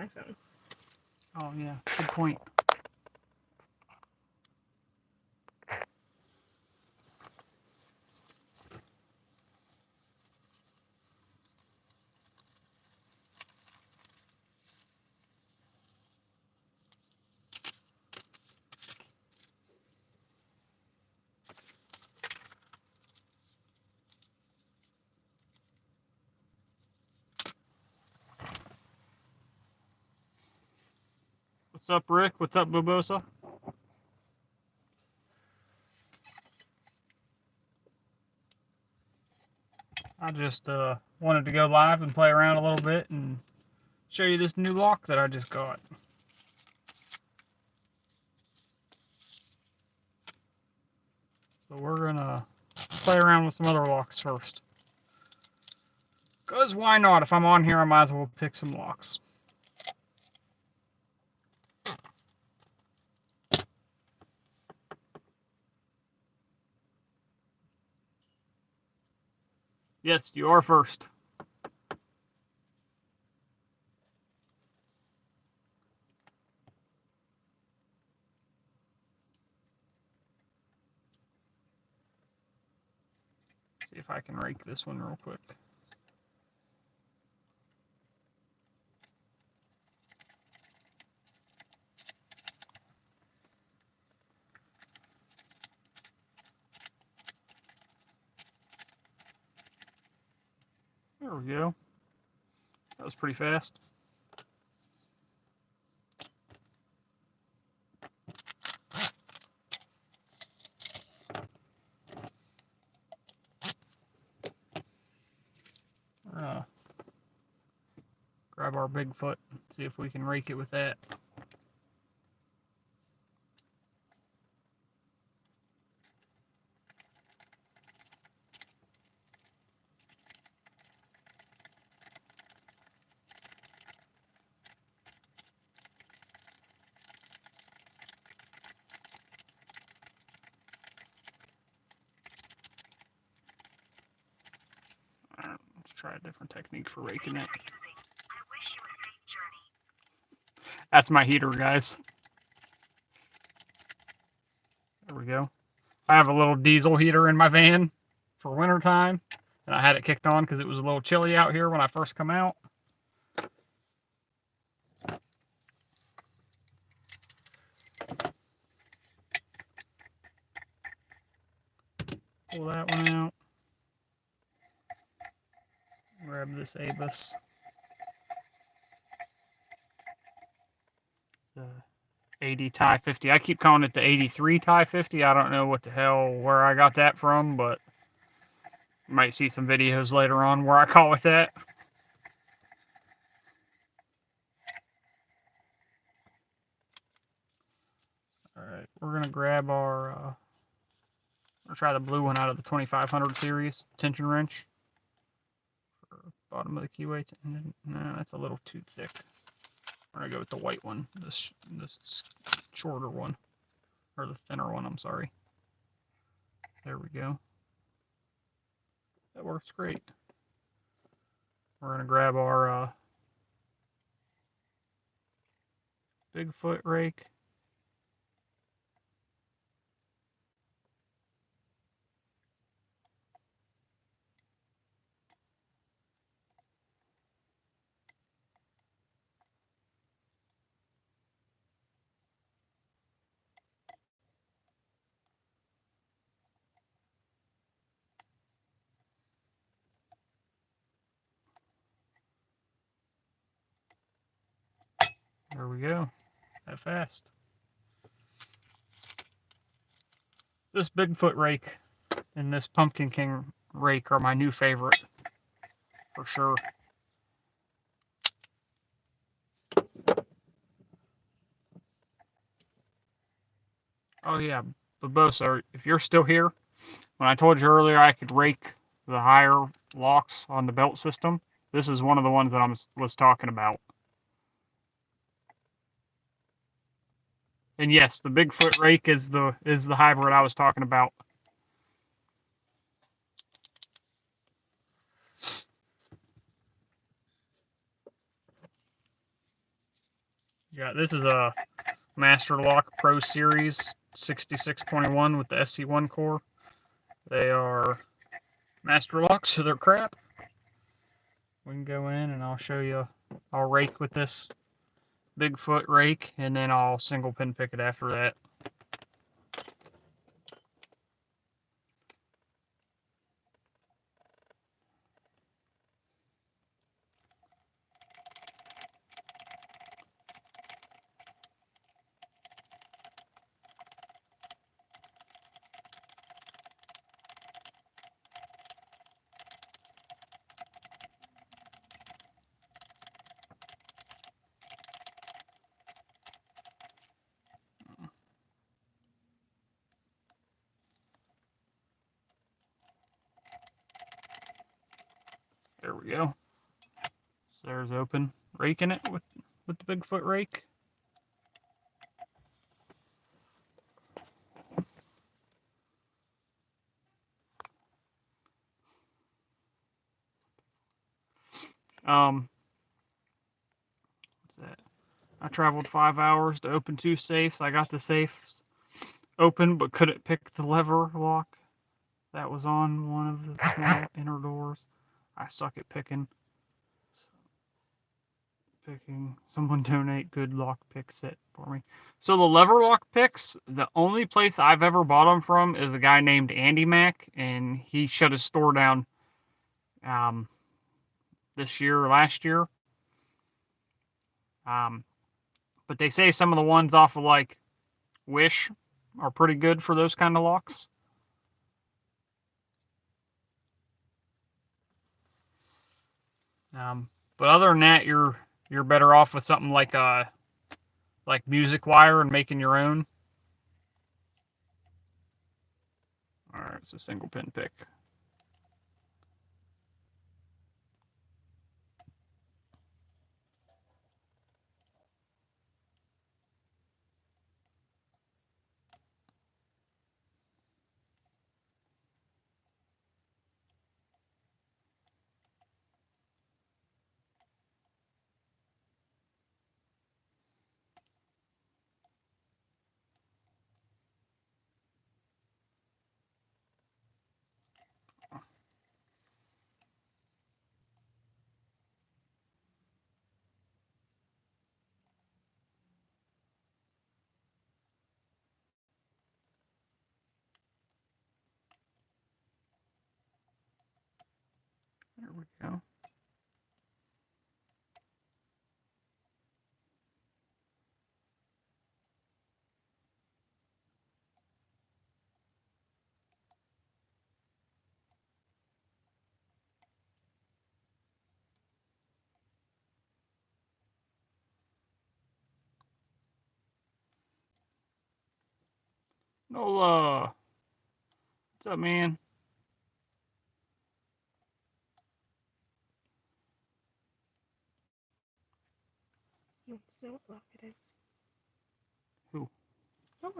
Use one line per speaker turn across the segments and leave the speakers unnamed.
my phone.
Oh yeah, good point. What's up, Rick? What's up, Bubosa? I just wanted to go live and play around a little bit and show you this new lock that I just got. So we're gonna play around with some other locks first. Because why not? If I'm on here, I might as well pick some locks. Yes, you are first. See if I can rake this one real quick. There we go. That was pretty fast. Grab our Bigfoot, see if we can rake it with that. Let's try a different technique for raking it. That's my heater, guys. There we go. I have a little diesel heater in my van for winter time, and I had it kicked on because it was a little chilly out here when I first come out. Pull that one out. Grab this Abus. The 80 tie 50. I keep calling it the 83 tie 50. I don't know what the hell, where I got that from, but you might see some videos later on where I call it that. Alright, we're going to grab our, we'll try the blue one out of the 2500 series tension wrench. For bottom of the keyway. No, that's a little too thick. We're going to go with the white one, this shorter one, or the thinner one, I'm sorry. There we go. That works great. We're going to grab our Bigfoot rake. There we go. That fast. This Bigfoot rake and this Pumpkin King rake are my new favorite, for sure. Oh yeah, Babosa, if you're still here, when I told you earlier I could rake the higher locks on the belt system, this is one of the ones that I was talking about. And yes, the Bigfoot rake is the hybrid I was talking about. Yeah, this is a Master Lock Pro Series 6621 with the SC1 core. They are Master Locks, so they're crap. We can go in and I'll show you. I'll rake with this Bigfoot rake, and then I'll single pin pick it after that. There we go. So there's open. Raking it with the Bigfoot rake. What's that? I traveled 5 hours to open 2 safes. I got the safes open, but couldn't pick the lever lock that was on one of the small inner doors. I suck at picking. Someone donate good lock pick set for me. So the lever lock picks, the only place I've ever bought them from is a guy named Andy Mack, and he shut his store down this year or last year. But they say some of the ones off of like Wish are pretty good for those kind of locks. But other than that, you're better off with something like Music Wire and making your own. All right, so single pin pick. There we go. Nola, what's up, man?
What lock it is?
Who?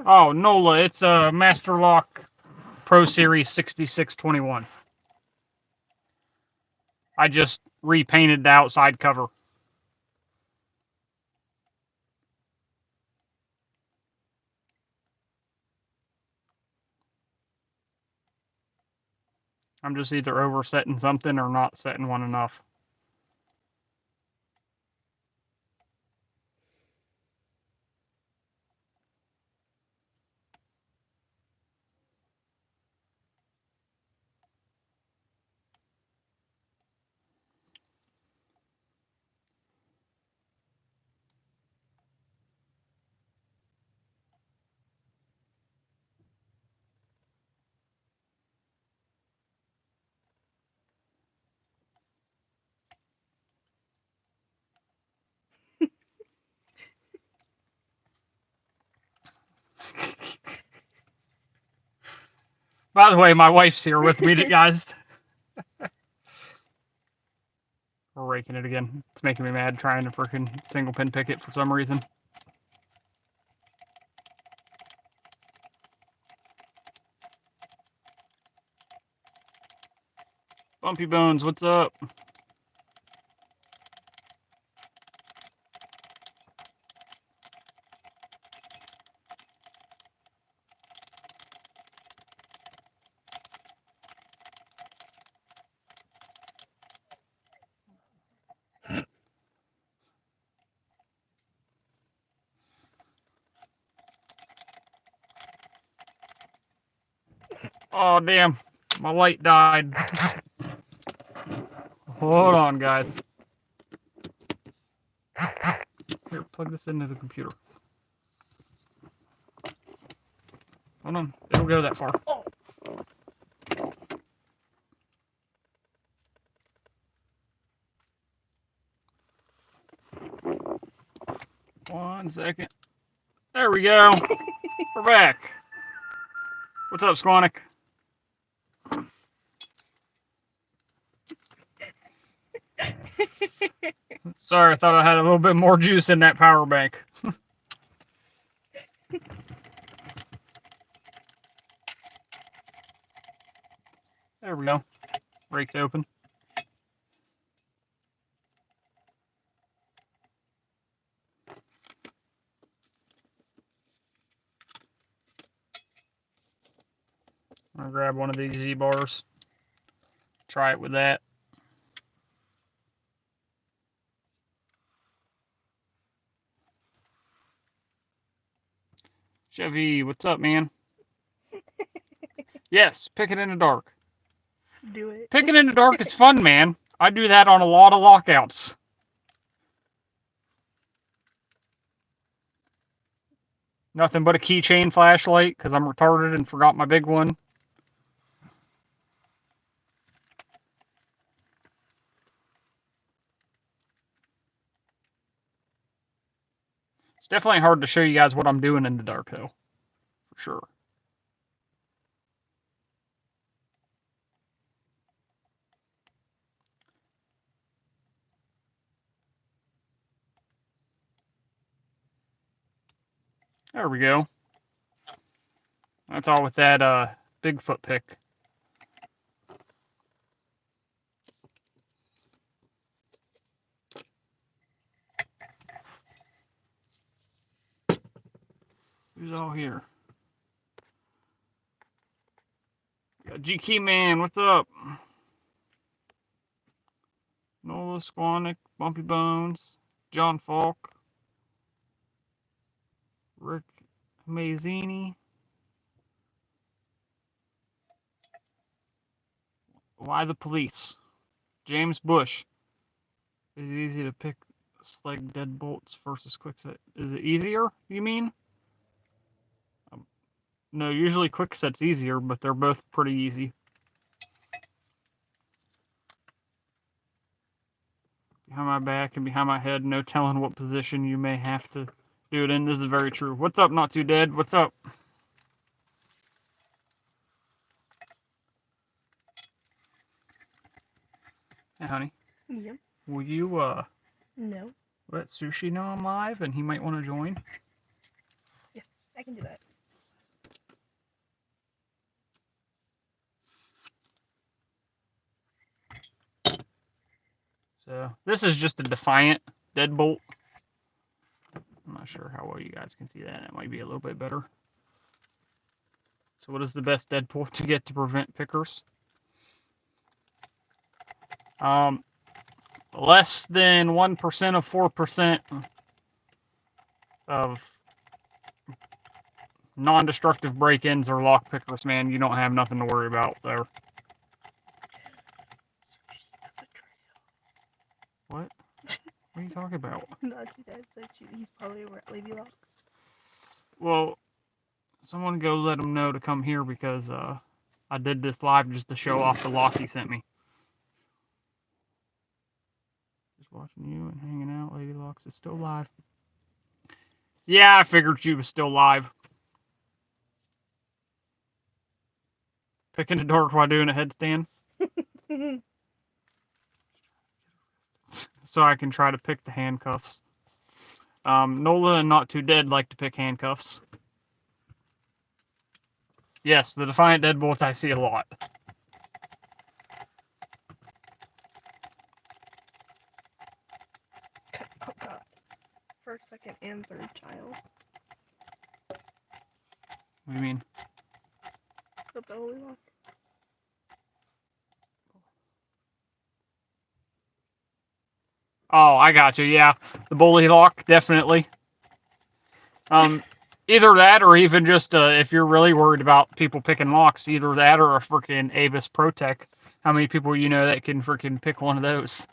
Oh, Nola. It's a Master Lock Pro Series 6621. I just repainted the outside cover. I'm just either oversetting something or not setting one enough. By the way, my wife's here with me, guys. We're raking it again. It's making me mad trying to freaking single pin pick it for some reason. Bumpy Bones, what's up? Oh, damn. My light died. Hold on, guys. Here, plug this into the computer. Hold on. It'll go that far. Oh. 1 second. There we go. We're back. What's up, Squanic? Sorry, I thought I had a little bit more juice in that power bank. There we go. Raked open. I'm gonna grab one of these Z-bars. Try it with that. Chevy, what's up, man? Yes, pick it in the dark.
Do it.
Picking in the dark is fun, man. I do that on a lot of lockouts. Nothing but a keychain flashlight because I'm retarded and forgot my big one. It's definitely hard to show you guys what I'm doing in the dark, though. For sure. There we go. That's all with that Bigfoot pick. Who's all here? GK Man, what's up? Nola, Squanic, Bumpy Bones, John Falk, Rick Mazzini. Why the police? James Bush. Is it easy to pick slag deadbolts versus quickset? Is it easier, you mean? No, usually quickset's easier, but they're both pretty easy. Behind my back and behind my head, no telling what position you may have to do it in. This is very true. What's up, Not Too Dead? What's up? Hey, honey.
Yep.
Will you,
No.
let Sushi know I'm live and he might want to join?
Yeah, I can do that.
So, this is just a Defiant deadbolt. I'm not sure how well you guys can see that. It might be a little bit better. So what is the best deadbolt to get to prevent pickers? Less than 1% of 4% of non-destructive break-ins or lock pickers, man. You don't have nothing to worry about there. What? What are you talking about?
Not too dead, but he's probably over at Lady Locks.
Well, someone go let him know to come here because I did this live just to show off the lock he sent me. Just watching you and hanging out. Lady Locks is still live. Yeah, I figured she was still live. Picking the dark while doing a headstand. So I can try to pick the handcuffs. Nola and Not Too Dead like to pick handcuffs. Yes, the Defiant deadbolts I see a lot.
Oh god. First, second, and third child.
What do you mean?
The belly lock.
Oh, I got you. Yeah, the bully lock, definitely. Either that, or even just if you're really worried about people picking locks, either that or a freaking Avis ProTech. How many people you know that can freaking pick one of those?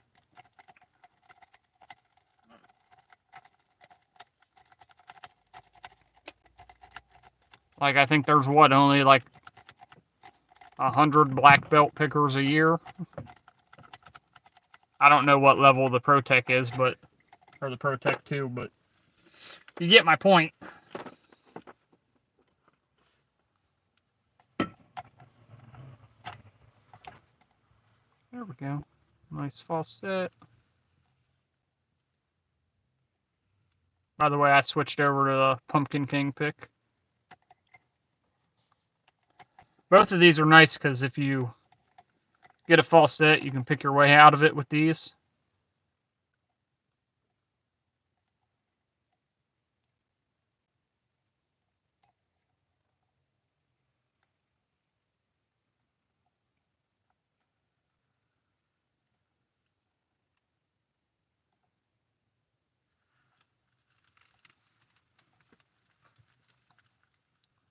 Like, I think there's what, only like 100 black belt pickers a year. I don't know what level the ProTech is, but or the ProTech 2, but you get my point. There we go. Nice faucet. By the way, I switched over to the Pumpkin King pick. Both of these are nice because if you get a faucet, you can pick your way out of it with these.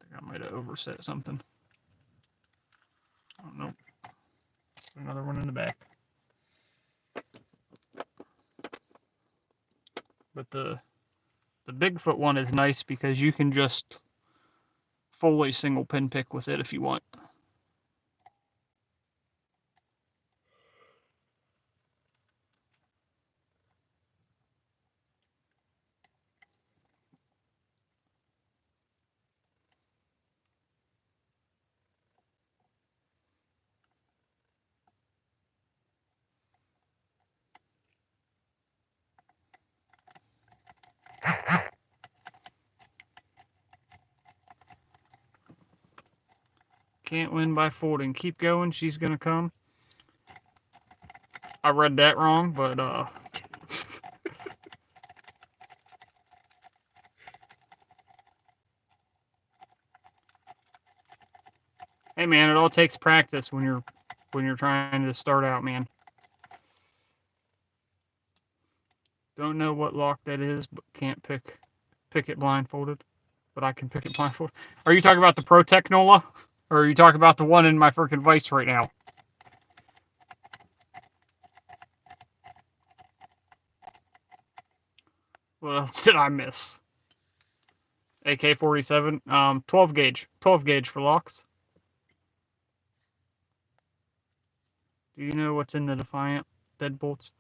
I think I might have overset something. Oh, no. Another one in the back. But the Bigfoot one is nice because you can just fully single pin pick with it if you want. Can't win by folding. Keep going. She's going to come. I read that wrong, but hey man, it all takes practice when you're trying to start out, man. Don't know what lock that is, but can't pick it blindfolded. But I can pick it blindfolded. Are you talking about the ProTech Nola? Or are you talking about the one in my freaking vise right now? What else did I miss? AK-47, 12 gauge for locks. Do you know what's in the Defiant deadbolts?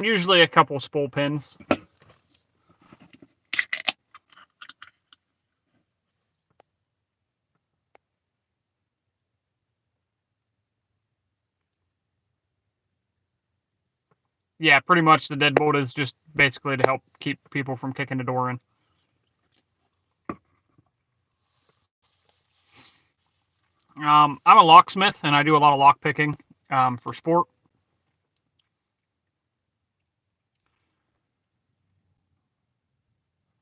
Usually a couple spool pins. Yeah, pretty much the deadbolt is just basically to help keep people from kicking the door in. I'm a locksmith, and I do a lot of lockpicking for sport.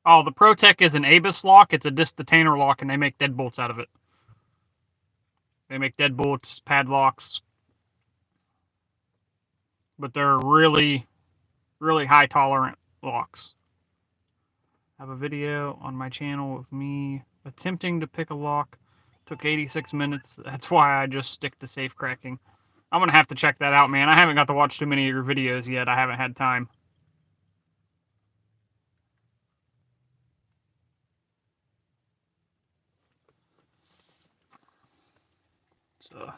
Oh, the ProTech is an Avis lock. It's a disc detainer lock, and they make deadbolts out of it. They make deadbolts, padlocks, but they're really, really high tolerant locks. I have a video on my channel of me attempting to pick a lock. Took 86 minutes. That's why I just stick to safe cracking. I'm going to have to check that out, man. I haven't got to watch too many of your videos yet. I haven't had time. So,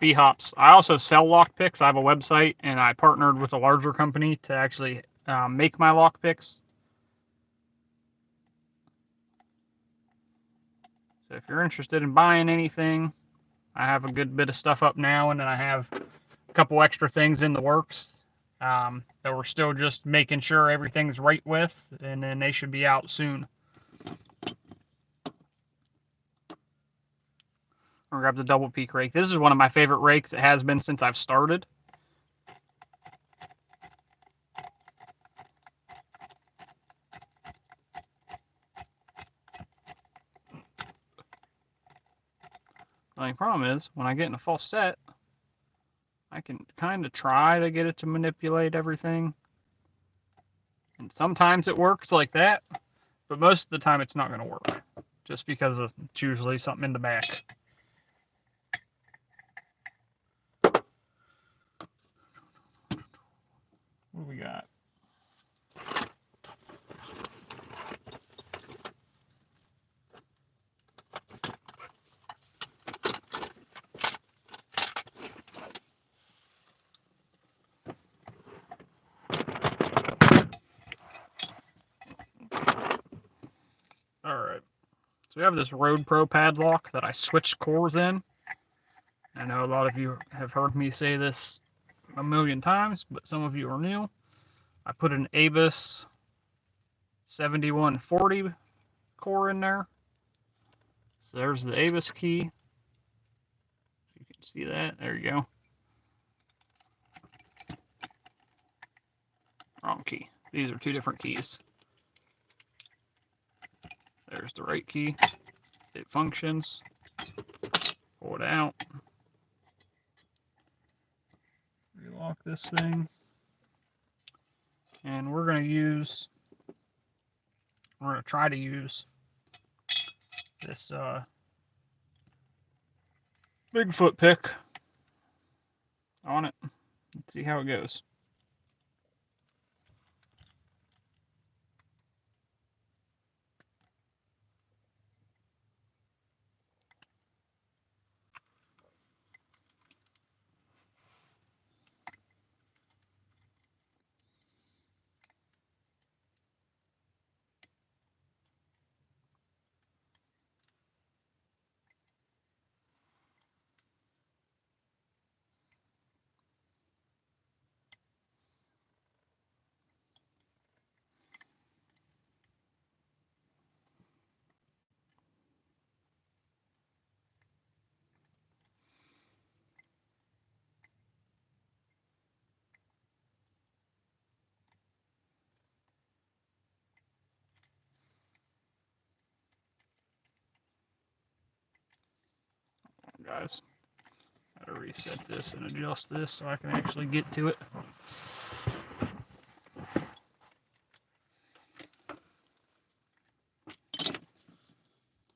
B-Hops. I also sell lock picks. I have a website, and I partnered with a larger company to actually make my lock picks. So if you're interested in buying anything, I have a good bit of stuff up now, and then I have a couple extra things in the works that we're still just making sure everything's right with, and then they should be out soon. I'll grab the double peak rake. This is one of my favorite rakes. It has been since I've started. The only problem is, when I get in a false set, I can kind of try to get it to manipulate everything. And sometimes it works like that, but most of the time it's not going to work. Just because it's usually something in the back. What do we got? Alright, so we have this Road Pro padlock that I switched cores in. I know a lot of you have heard me say this a million times, but some of you are new. I put an Abus 7140 core in there. So there's the Abus key. You can see that. There you go. Wrong key. These are two different keys. There's the right key. It functions. Pull it out. Relock this thing. And we're going to try to use this Bigfoot pick on it. Let's see how it goes. Guys, gotta reset this and adjust this so I can actually get to it.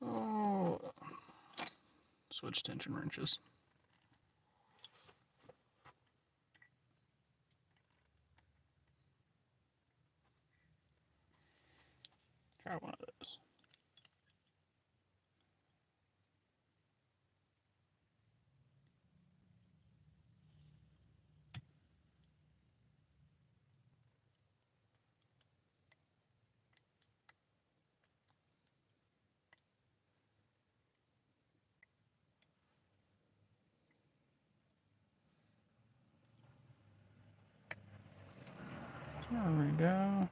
Oh, switch tension wrenches. Try one of those. There we go.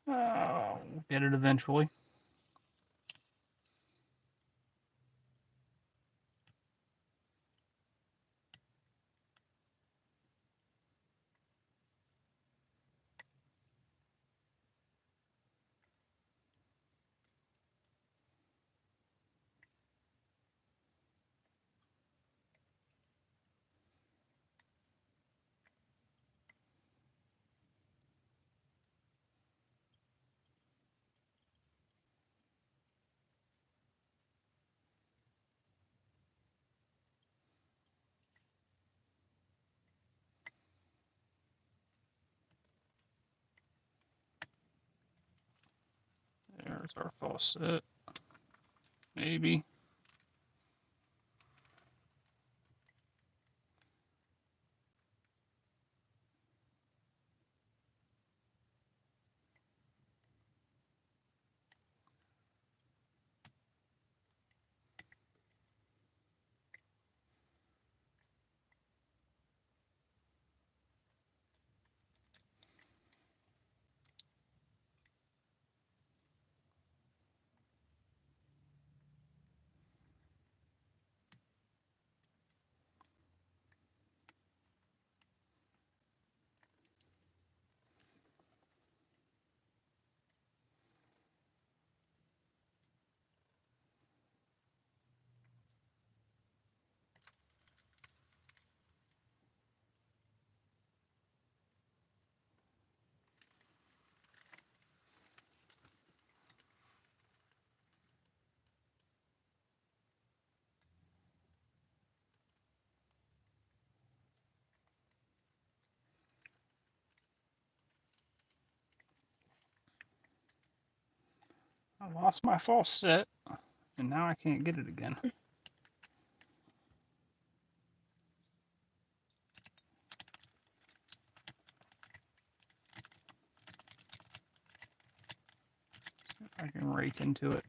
Oh, we'll get it eventually. There's our faucet. Maybe. I lost my false set, and now I can't get it again. I can rake into it.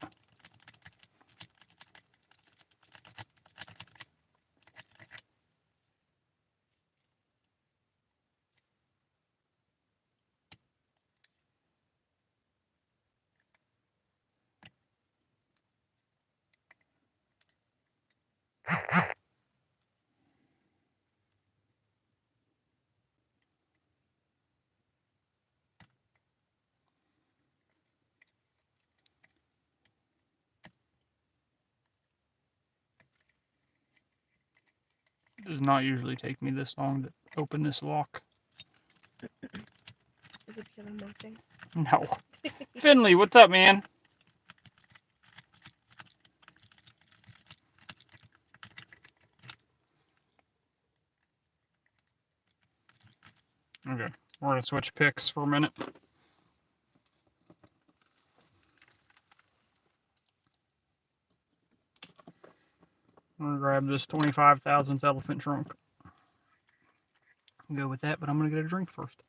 It does not usually take me this long to open this lock.
Is it because I'm melting?
No. Finley, what's up, man? Okay, we're going to switch picks for a minute. I'm going to grab this 25 thousandths elephant trunk. Go with that, but I'm going to get a drink first.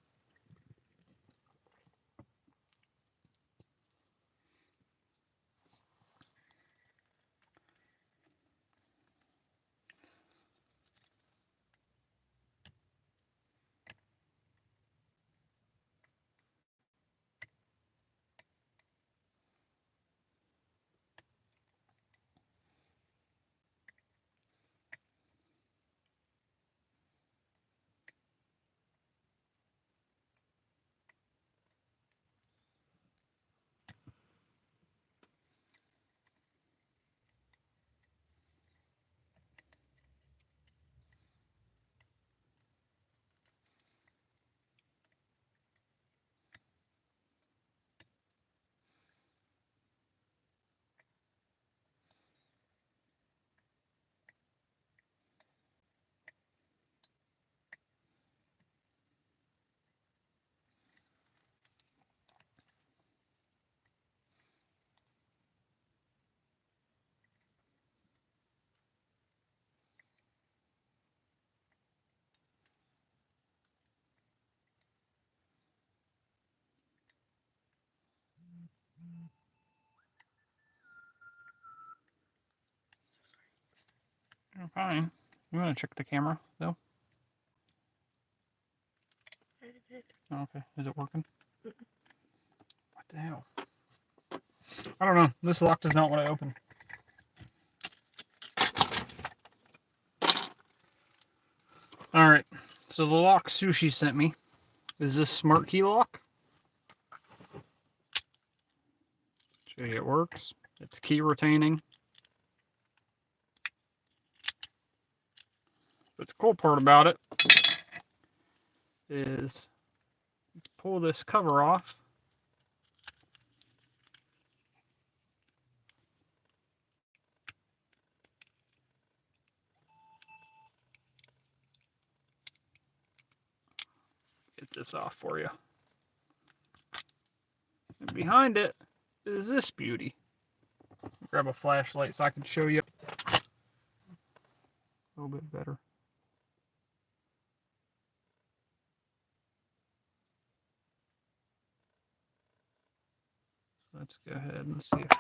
You're fine. You want to check the camera, though?
I did.
Oh, okay. Is it working? What the hell? I don't know. This lock does not want to open. Alright. So the lock Sushi sent me is this SmartKey lock. Show you it works. It's key retaining. But the cool part about it is pull this cover off. Get this off for you. And behind it is this beauty. Grab a flashlight so I can show you a little bit better. Let's go ahead and see if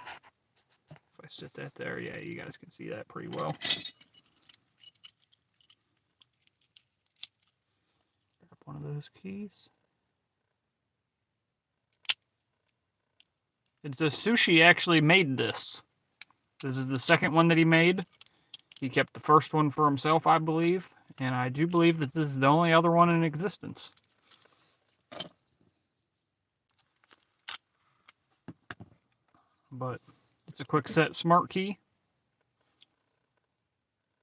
I sit that there. Yeah, you guys can see that pretty well. Grab one of those keys. It's a Sushi actually made this. This is the second one that he made. He kept the first one for himself, I believe. And I do believe that this is the only other one in existence. But it's a quick set SmartKey.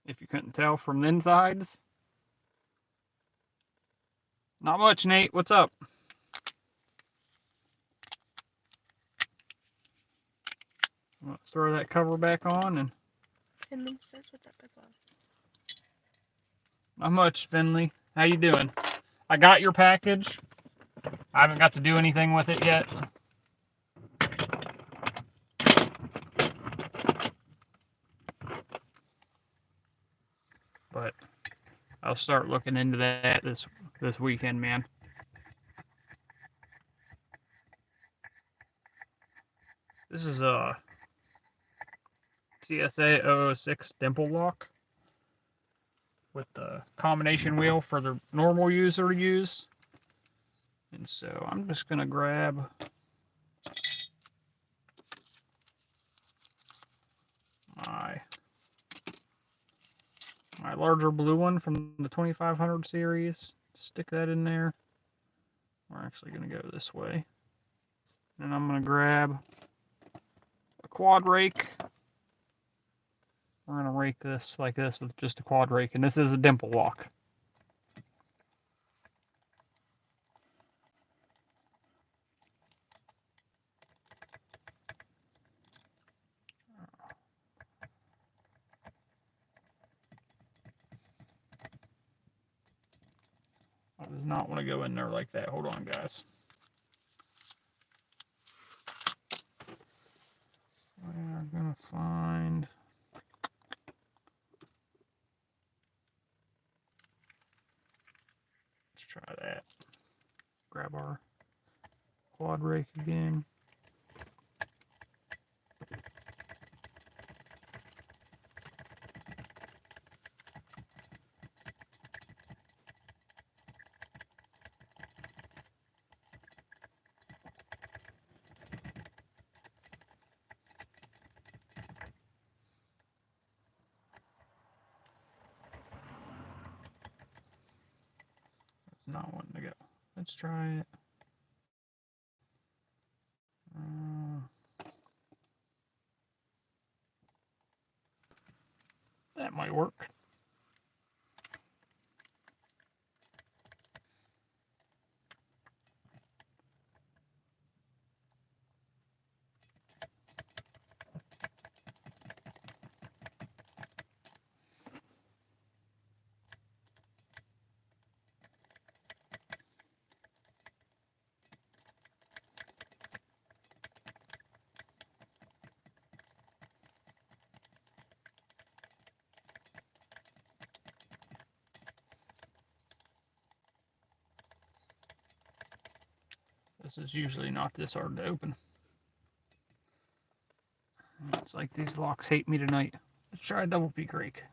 If you couldn't tell from the insides. Not much, Nate. What's up? I'm going to throw that cover back on. And
Finley says what's up as well.
not much, Finley. How you doing? I got your package. I haven't got to do anything with it yet. I'll start looking into that this weekend, man. This is a CSA 006 dimple lock with the combination wheel for the normal user to use. And so I'm just going to grab my larger blue one from the 2500 series, stick that in there. We're actually going to go this way. And I'm going to grab a quad rake. We're going to rake this like this with just a quad rake, and this is a dimple lock. I does not want to go in there like that. Hold on, guys. We're going to find... Let's try that. Grab our quad rake again. It's not wanting to go. Let's try it. That might work. This is usually not this hard to open. It's like these locks hate me tonight. Let's try a double peak rake.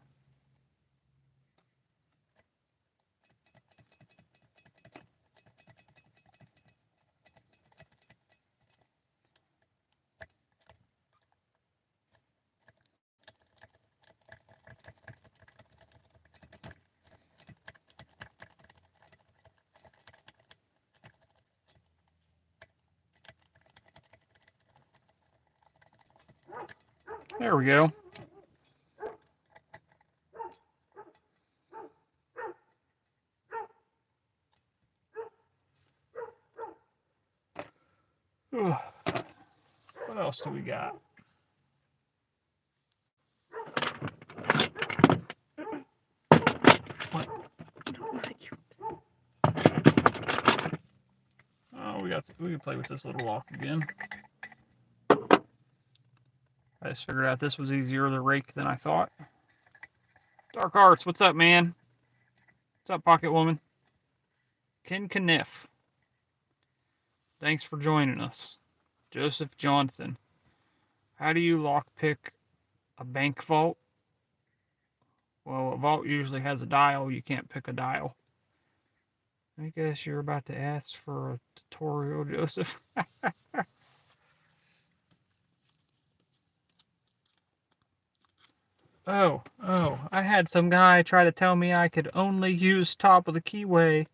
There we go. Ugh. What else do we got? What? Oh, we can play with this little lock again. I just figured out this was easier to rake than I thought. Dark Arts, what's up, man? What's up, Pocket Woman? Ken Kniff. Thanks for joining us. Joseph Johnson. How do you lockpick a bank vault? Well, a vault usually has a dial. You can't pick a dial. I guess you're about to ask for a tutorial, Joseph. Oh, I had some guy try to tell me I could only use top of the keyway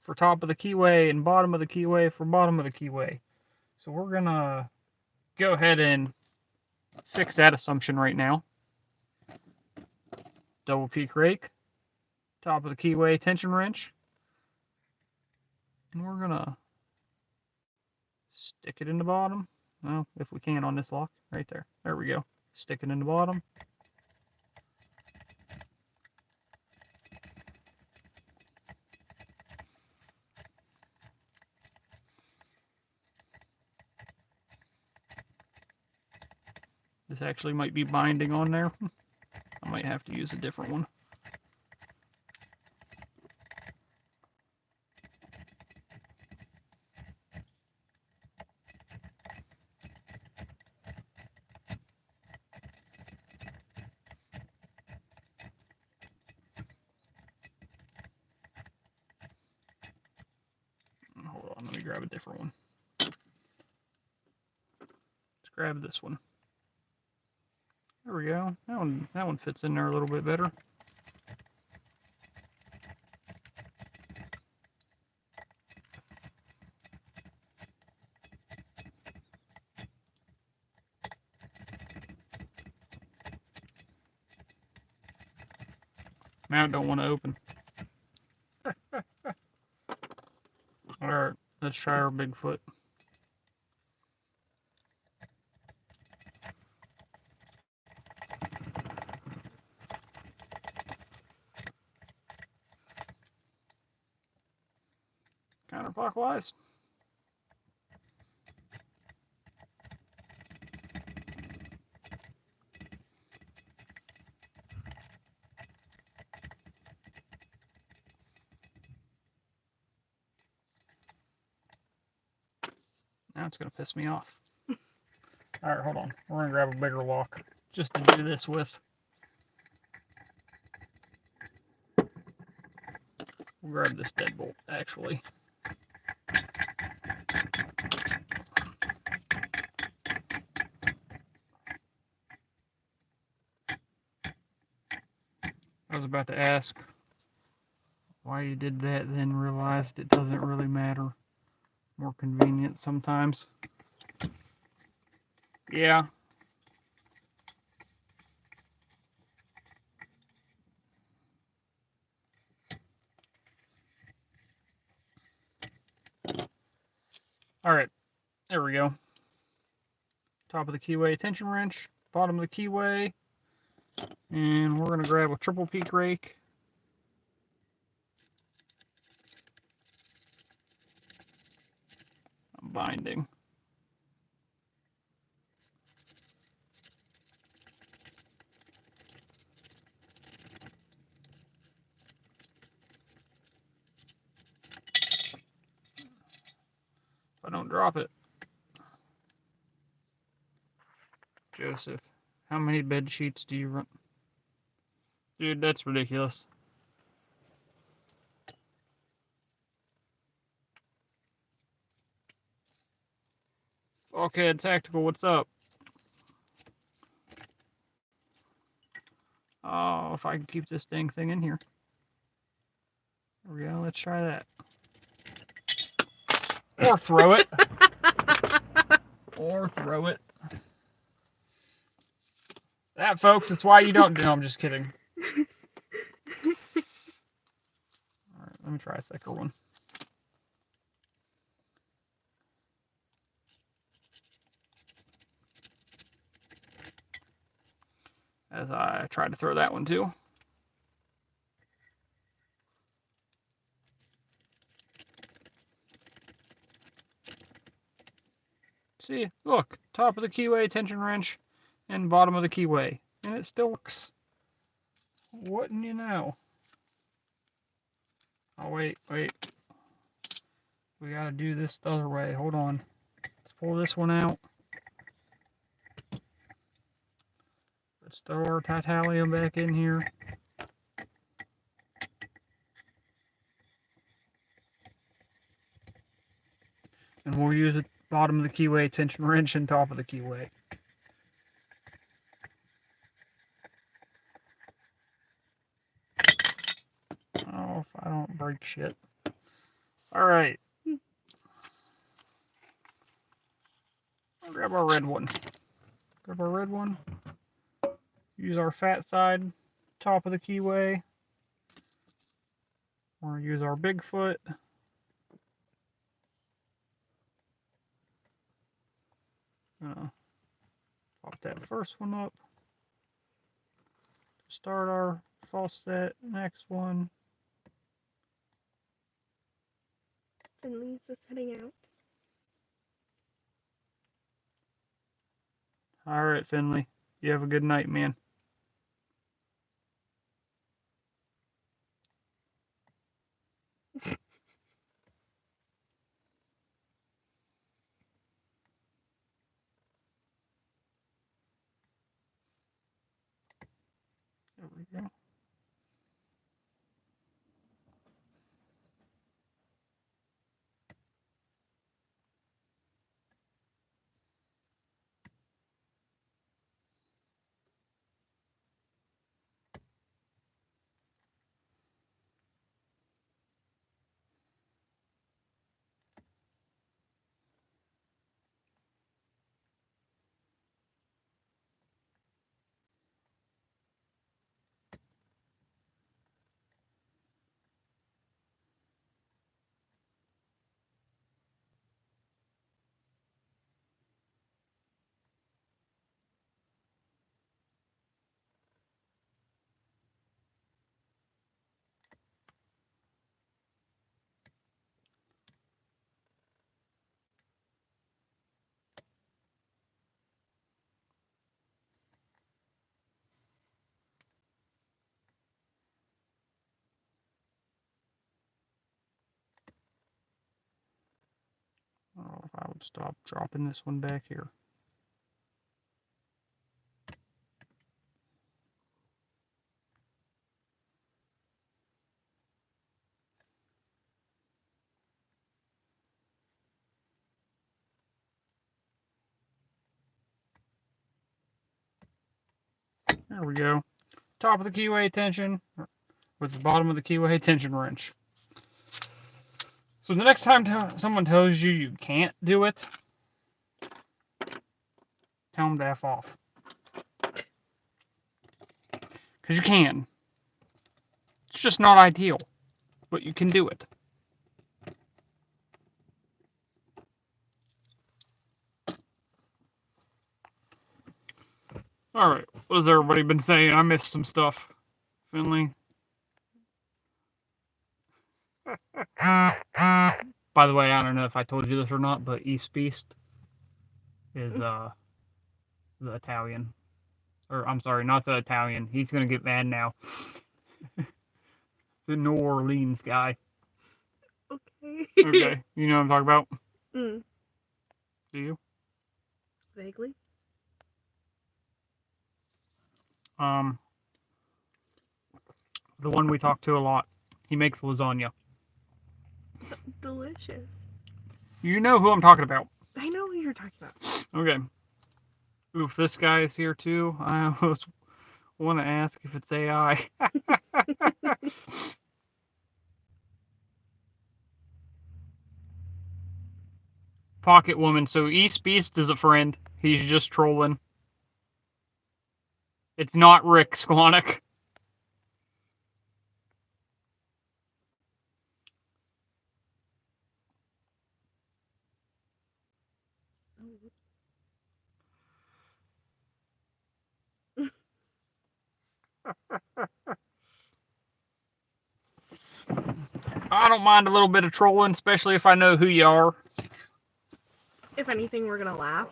for top of the keyway and bottom of the keyway for bottom of the keyway. So we're gonna go ahead and fix that assumption right now. Double peak rake, top of the keyway tension wrench, and we're gonna stick it in the bottom. Well, if we can on this lock, right there. There we go. Stick it in the bottom. This actually might be binding on there. I might have to use a different one. on, let me grab a different one. Let's grab this one. There we go. That one fits in there a little bit better. Mount don't want to open. Alright, let's try our Bigfoot. Counterclockwise. Now it's going to piss me off. Alright, hold on. We're going to grab a bigger lock just to do this with. We'll grab this deadbolt, actually. I was about to ask why you did that, then realized it doesn't really matter. More convenient sometimes. Yeah. Alright, there we go. Top of the keyway tension wrench, bottom of the keyway, and we're going to grab a triple peak rake. Binding. If I don't drop it. Joseph, how many bed sheets do you run? Dude, that's ridiculous. Okay, Tactical, what's up? Oh, if I can keep this dang thing in here. There we go, let's try that. Or throw it. Or throw it. That, folks, is why you don't do. No, I'm just kidding. Alright, let me try a thicker one. As I tried to throw that one too. See, look, top of the keyway tension wrench and bottom of the keyway, and it still works. Wouldn't you know? Oh, wait. We gotta do this the other way. Hold on. Let's pull this one out. Let's throw our titanium back in here. And we'll use the bottom of the keyway tension wrench and top of the keyway. Oh, if I don't break shit. Alright. I'll grab our red one. Grab our red one. Use our fat side, top of the keyway. We're going to use our Bigfoot. Pop that first one up. Start our false set. Next one.
Finley's just heading out.
Alright, Finley. You have a good night, man. There we go. stop dropping this one back here. There we go. Top of the keyway tension with the bottom of the keyway tension wrench. So the next time someone tells you you can't do it, tell them to F off. Because you can. It's just not ideal, but you can do it. Alright, what has everybody been saying? I missed some stuff. Finley? By the way, I don't know if I told you this or not, but East Beast is the Italian. Or, I'm sorry, not the Italian. He's going to get mad now. The New Orleans guy.
Okay.
Okay, you know what I'm talking about?
Mm.
Do you?
Vaguely.
The one we talk to a lot. He makes lasagna.
Delicious.
You know who I'm talking about.
I know who you're talking about.
Okay. Oof, this guy is here too. I almost want to ask if it's AI. Pocket Woman. So East Beast is a friend. He's just trolling. It's not Rick Sklonik. I don't mind a little bit of trolling, especially if I know who you are.
If anything, we're gonna laugh.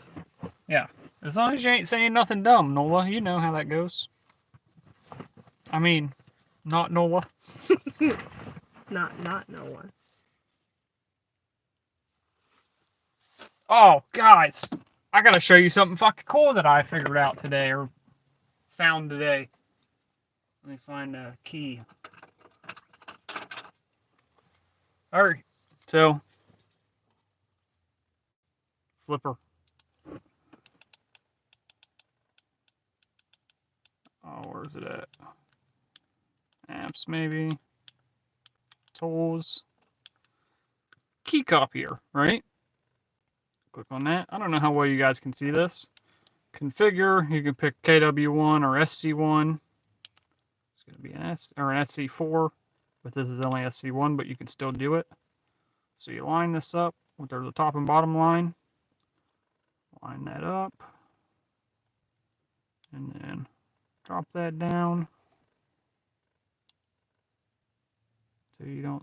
Yeah. As long as you ain't saying nothing dumb, Nola. You know how that goes. I mean, not Nola.
Not no one.
Oh, guys. I gotta show you something fucking cool that I figured out today, or found today. Let me find a key. Alright, so flipper. Oh, where's it at? Apps, maybe. Tools. Key copier, right? Click on that. I don't know how well you guys can see this. Configure. You can pick KW1 or SC1. It's going to be an S or an SC4, but this is only SC1, but you can still do it. So you line this up with the top and bottom line. Line that up. And then drop that down. So you can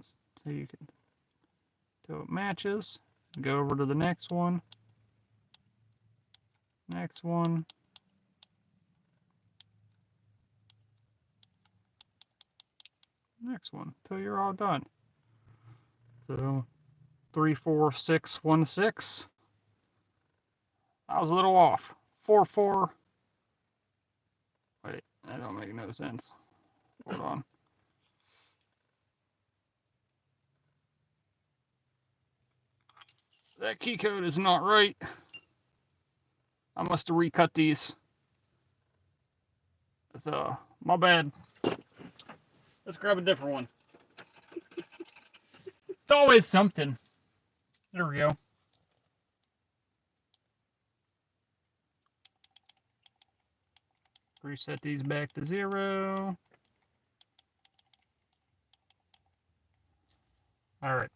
till it matches. Go over to the next one. Next one. Next one till you're all done. So 3, 4, 6, 1, 6. I was a little off. 4, 4. Wait, that don't make no sense. Hold on. That key code is not right. I must have recut these. That's my bad. Let's grab a different one. It's always something. There we go. Reset these back to 0. Alright.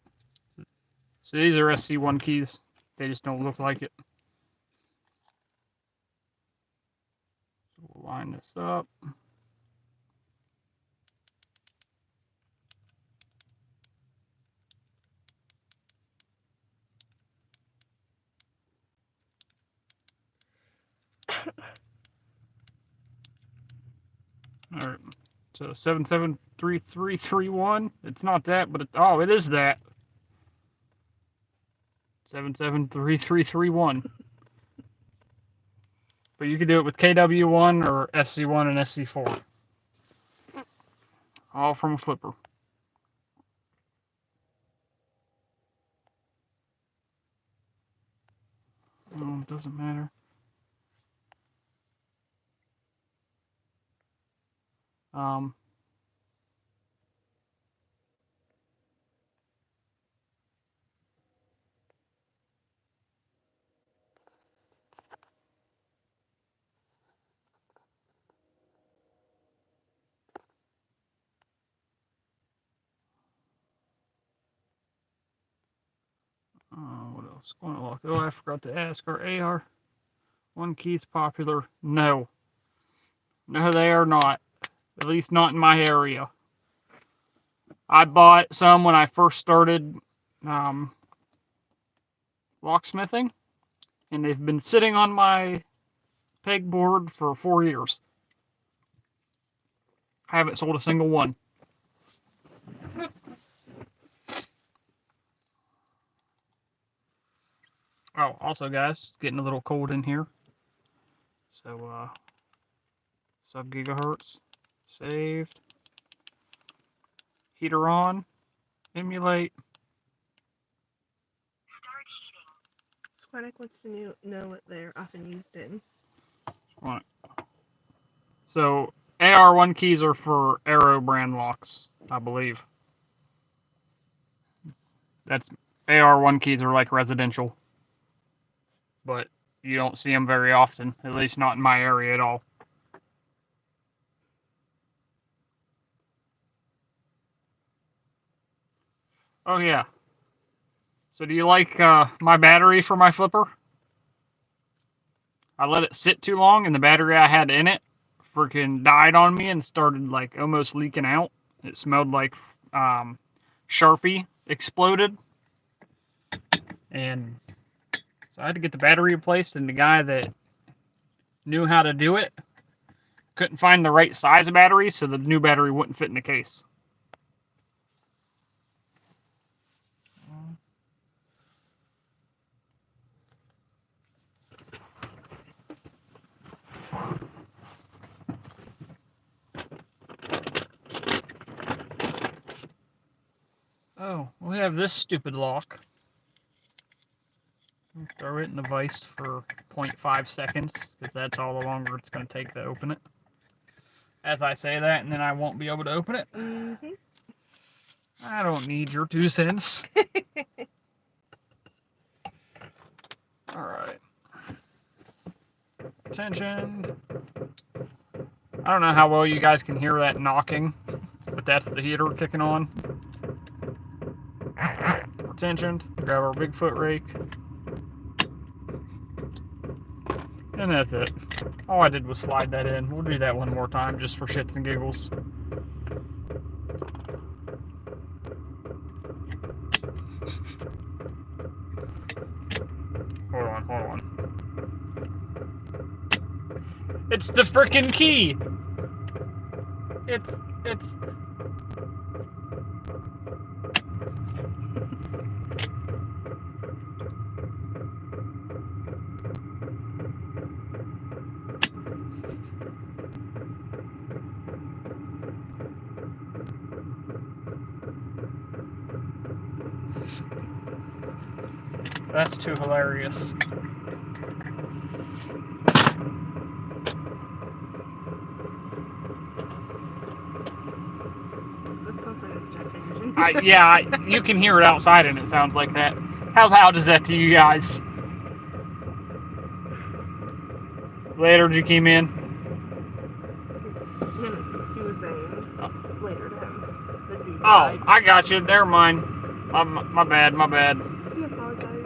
So these are SC1 keys. They just don't look like it. So we'll line this up. Alright. So 773331. It's not that, but it is that. 773331. But you can do it with KW1 or SC1 and SC4. All from a flipper. Oh, it doesn't matter. What else? Going to lock. Oh, I forgot to ask. Are AR1 keys popular? No. No, they are not. At least not in my area. I bought some when I first started locksmithing, and they've been sitting on my pegboard for 4 years. I haven't sold a single one. Oh, also guys, it's getting a little cold in here. So, sub gigahertz, saved. Heater on, emulate.
Start heating. Squatic wants to know what they're often used in.
Right. So, AR1 keys are for Arrow brand locks, I believe. That's AR1 keys are like residential. But you don't see them very often, at least not in my area at all. Oh yeah. So do you like my battery for my flipper? I let it sit too long and the battery I had in it freaking died on me and started like almost leaking out. It smelled like Sharpie exploded. And so I had to get the battery replaced, and the guy that knew how to do it couldn't find the right size of battery, so the new battery wouldn't fit in the case. Oh, we have this stupid lock. Throw it in the vise for 0.5 seconds, because that's all the longer it's going to take to open it. As I say that, and then I won't be able to open it.
Mm-hmm.
I don't need your 2 cents. Alright. Attention. I don't know how well you guys can hear that knocking, but that's the heater kicking on. Attention. Grab our Bigfoot rake. And that's it. All I did was slide that in. We'll do that one more time just for shits and giggles. Hold on. It's the frickin' key! It's... That's too hilarious.
That sounds like a jet engine.
Yeah, you can hear it outside and it sounds like that. How loud is that to you guys? Later, did you came in?
He was saying later to him. The D
Oh, I got you. Never mind. My bad.
He apologized.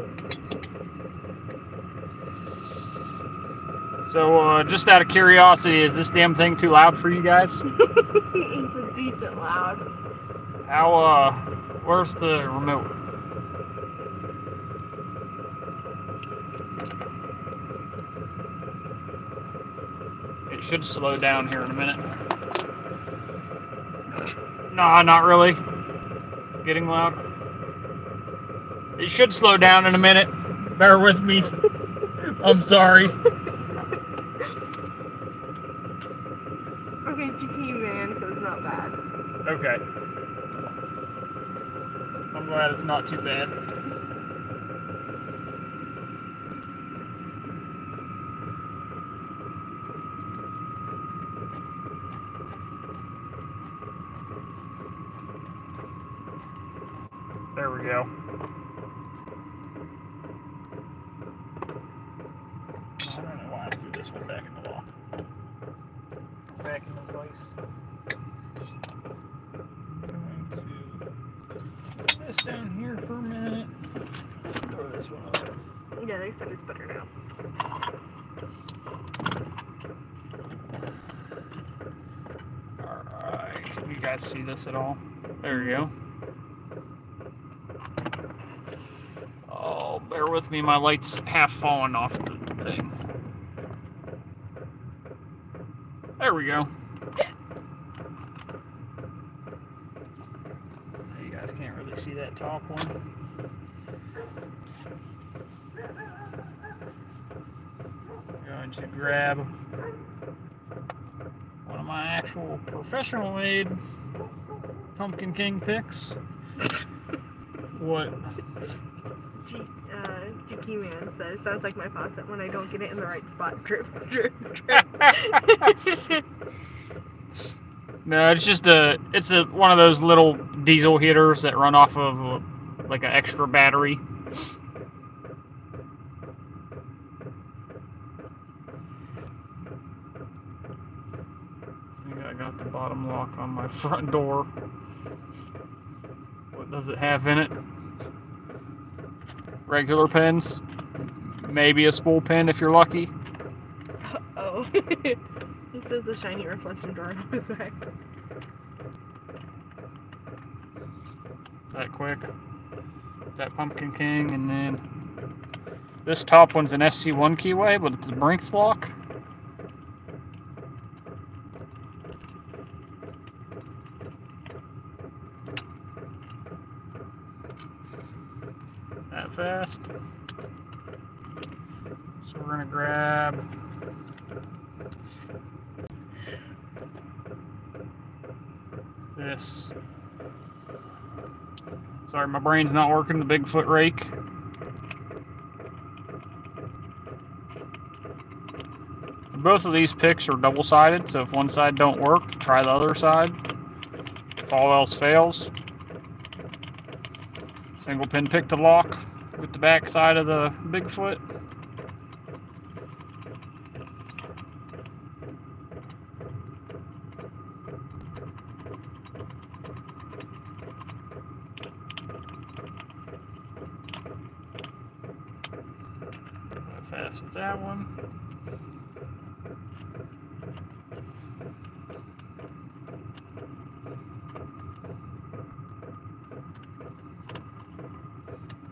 So, just out of curiosity, is this damn thing too loud for you guys?
It's a decent loud.
How, where's the remote? It should slow down here in a minute. No, not really. Getting loud. It should slow down in a minute. Bear with me. I'm sorry.
Okay, GT man says not bad.
Okay. I'm glad it's not too bad. There we go. I don't know why I threw this one back in the lock. Back in the place. I'm going to put this down here for a minute. Throw this one up.
Yeah, they said it's better now.
Alright, can you guys see this at all? There you go. Oh, bear with me, my light's half falling off the thing. There we go. You guys can't really see that top one. I'm going to grab one of my actual professional made Pumpkin King picks. What?
GT man says, sounds like my faucet when I don't get it in the right spot. Drip, drip, drip.
No, it's just one of those little diesel heaters that run off of like an extra battery. I think I got the bottom lock on my front door. What does it have in it? Regular pins, maybe a spool pin if you're lucky.
Oh, it says a shiny reflection door on his back.
That quick. That Pumpkin King, and then this top one's an SC1 keyway, but it's a Brinks lock. That fast. So we're gonna grab this. Sorry, my brain's not working, the Bigfoot rake. Both of these picks are double-sided, so if one side don't work, try the other side. If all else fails, single pin pick to lock with the back side of the Bigfoot. Fast with that one.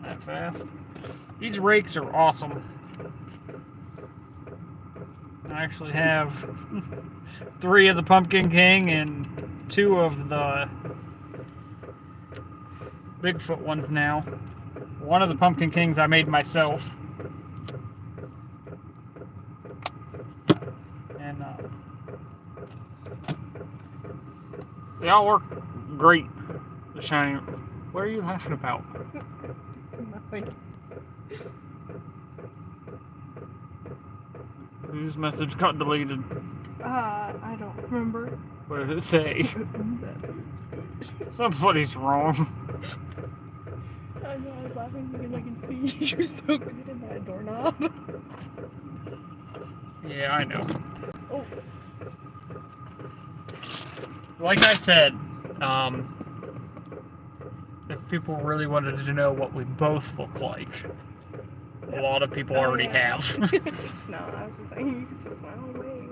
That fast. These rakes are awesome. I actually have 3 of the Pumpkin King and 2 of the Bigfoot ones now. One of the Pumpkin Kings I made myself. And they all work great. The shiny. What are you laughing about?
Nothing.
Whose message got deleted?
I don't remember.
What did it say? Somebody's wrong.
I know, I was laughing because I can see you're so good at that doorknob.
Yeah, I know.
Oh.
Like I said, if people really wanted to know what we both look like, a lot of people already have.
No, I was just saying you could just smile away.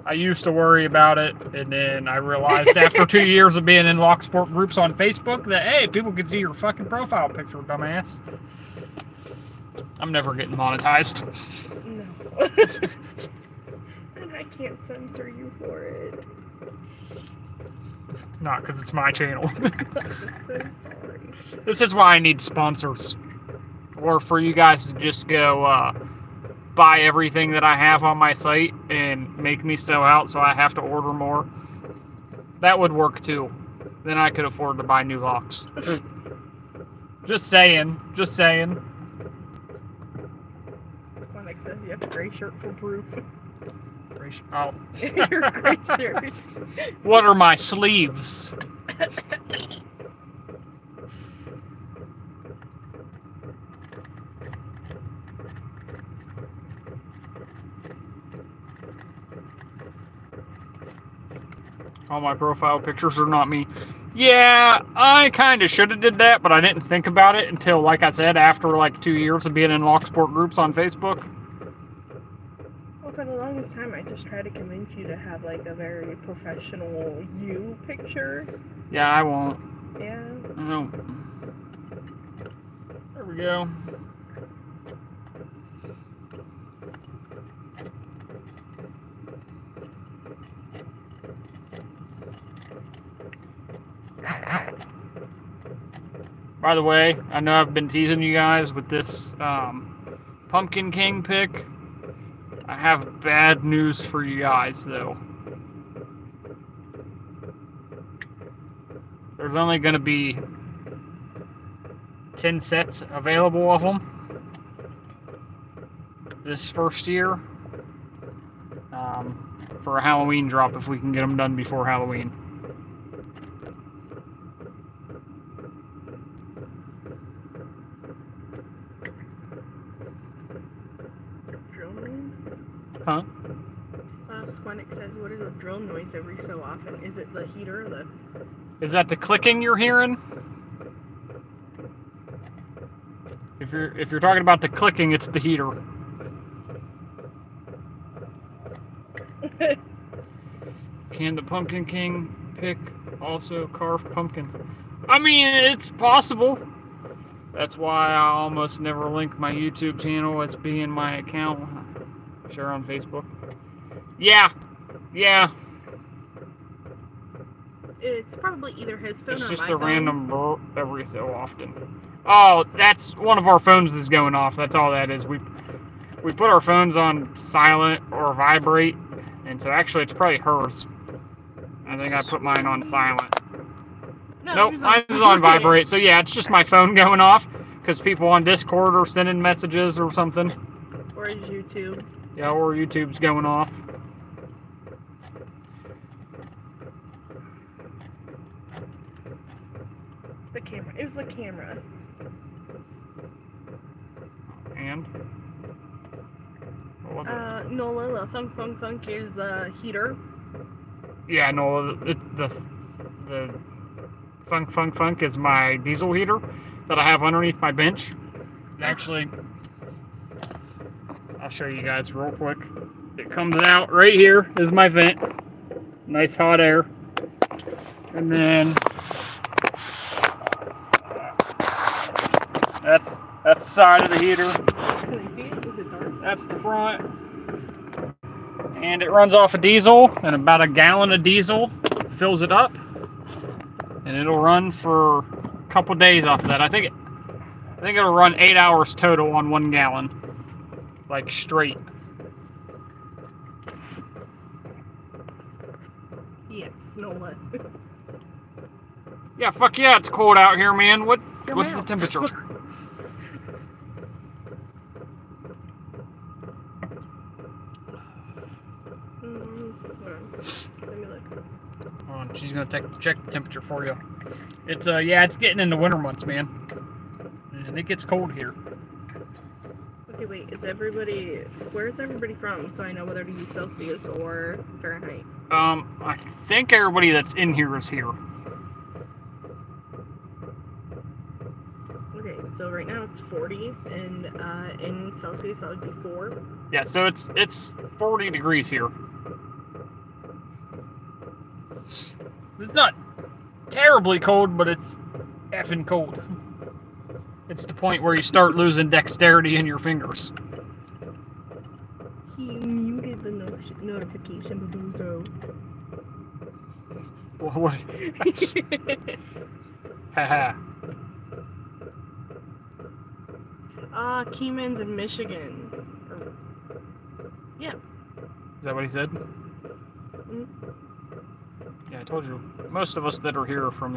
I used to worry about it, and then I realized after 2 years of being in Locksport groups on Facebook that, hey, people can see your fucking profile picture, dumbass. I'm never getting monetized.
No. And I can't censor you for it.
not because it's my channel.
I'm so sorry.
This is why I need sponsors. Or for you guys to just go buy everything that I have on my site and make me sell out so I have to order more. That would work too. Then I could afford to buy new locks. Just saying. Just saying.
SmartKey says you have a gray shirt for proof.
Oh.
Your gray shirt.
What are my sleeves? All my profile pictures are not me. Yeah, I kind of should have did that, but I didn't think about it until, like I said, after like 2 years of being in Locksport groups on Facebook.
Well, for the longest time, I just tried to convince you to have like a very professional you picture.
Yeah, I won't.
Yeah.
No. There we go. By the way, I know I've been teasing you guys with this Pumpkin King pick. I have bad news for you guys, though. There's only going to be 10 sets available of them this first year for a Halloween drop if we can get them done before Halloween. Huh?
SmartKey says, what is a drill noise every so often? Is it the heater or the...
Is that the clicking you're hearing? If you're talking about the clicking, it's the heater. Can the Pumpkin King pick also carve pumpkins? I mean, it's possible. That's why I almost never link my YouTube channel as being my account. Share on Facebook. Yeah.
It's probably either his phone or my phone.
It's just a random burp every so often. Oh, that's one of our phones is going off. That's all that is. We put our phones on silent or vibrate, and so actually it's probably hers. I think I put mine on silent. Nope, mine's on vibrate. So yeah, it's just my phone going off because people on Discord are sending messages or something.
Or is YouTube?
Yeah, or YouTube's going off.
The camera. It was the camera.
And? What was it?
Nola, the thunk thunk thunk is the heater.
Yeah, no, the Funk Funk Funk is my diesel heater that I have underneath my bench. Actually, I'll show you guys real quick. It comes out right here is my vent. Nice hot air. And then that's the side of the heater.
Can you see it? Is it dark?
That's the front. And it runs off of diesel, and about a gallon of diesel fills it up. And it'll run for a couple days off of that. I think it'll run 8 hours total on 1 gallon. Like straight.
Yes, Nola.
Yeah, fuck yeah, it's cold out here, man. What's the temperature?
Let me look.
Hold on, she's gonna check the temperature for you. It's yeah, it's getting in the winter months, man. And it gets cold here.
Okay, wait, where's everybody from, so I know whether to use Celsius or Fahrenheit?
I think everybody that's in here is here.
Okay, so right now it's 40, and in Celsius that would be 4.
Yeah, so it's 40 degrees here. It's not terribly cold, but it's effing cold. It's the point where you start losing dexterity in your fingers.
He muted the notification, babozo.
What? Haha.
Keyman's in Michigan. Yeah.
Is that what he said?
Mm.
Yeah, I told you. Most of us that are here are from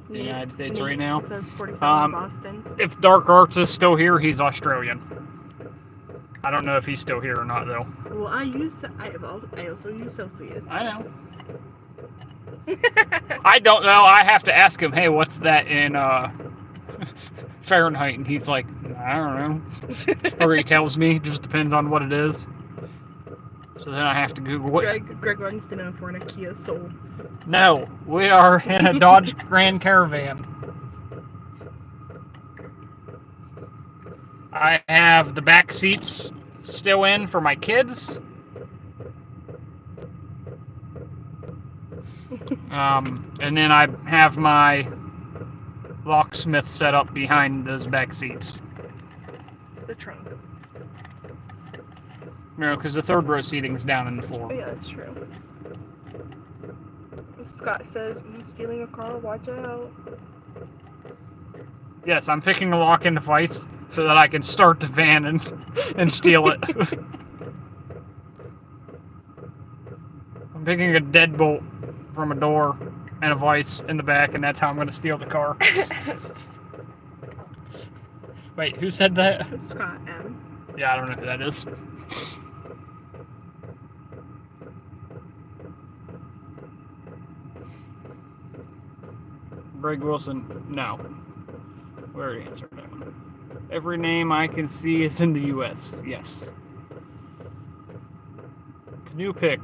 the United States right now.
It says 47 Boston.
If Dark Arts is still here, he's Australian. I don't know if he's still here or not, though.
Well, I also use Celsius.
I know. I don't know. I have to ask him, hey, what's that in Fahrenheit? And he's like, I don't know. Or he tells me, just depends on what it is. So then I have to Google it.
Greg wants to know if we're in a Kia Soul.
No, we are in a Dodge Grand Caravan. I have the back seats still in for my kids. And then I have my locksmith set up behind those back seats.
The trunk.
No, because the third row seating's down in the floor.
Oh, yeah, that's true. Scott says, "You stealing a car? Watch out."
Yes, I'm picking a lock in device so that I can start the van and steal it. I'm picking a deadbolt from a door and a vise in the back, and that's how I'm going to steal the car. Wait, who said that?
Scott M.
Yeah, I don't know who that is. Greg Wilson, no. We already answered that one. Every name I can see is in the U.S. Yes. Canoe Pick.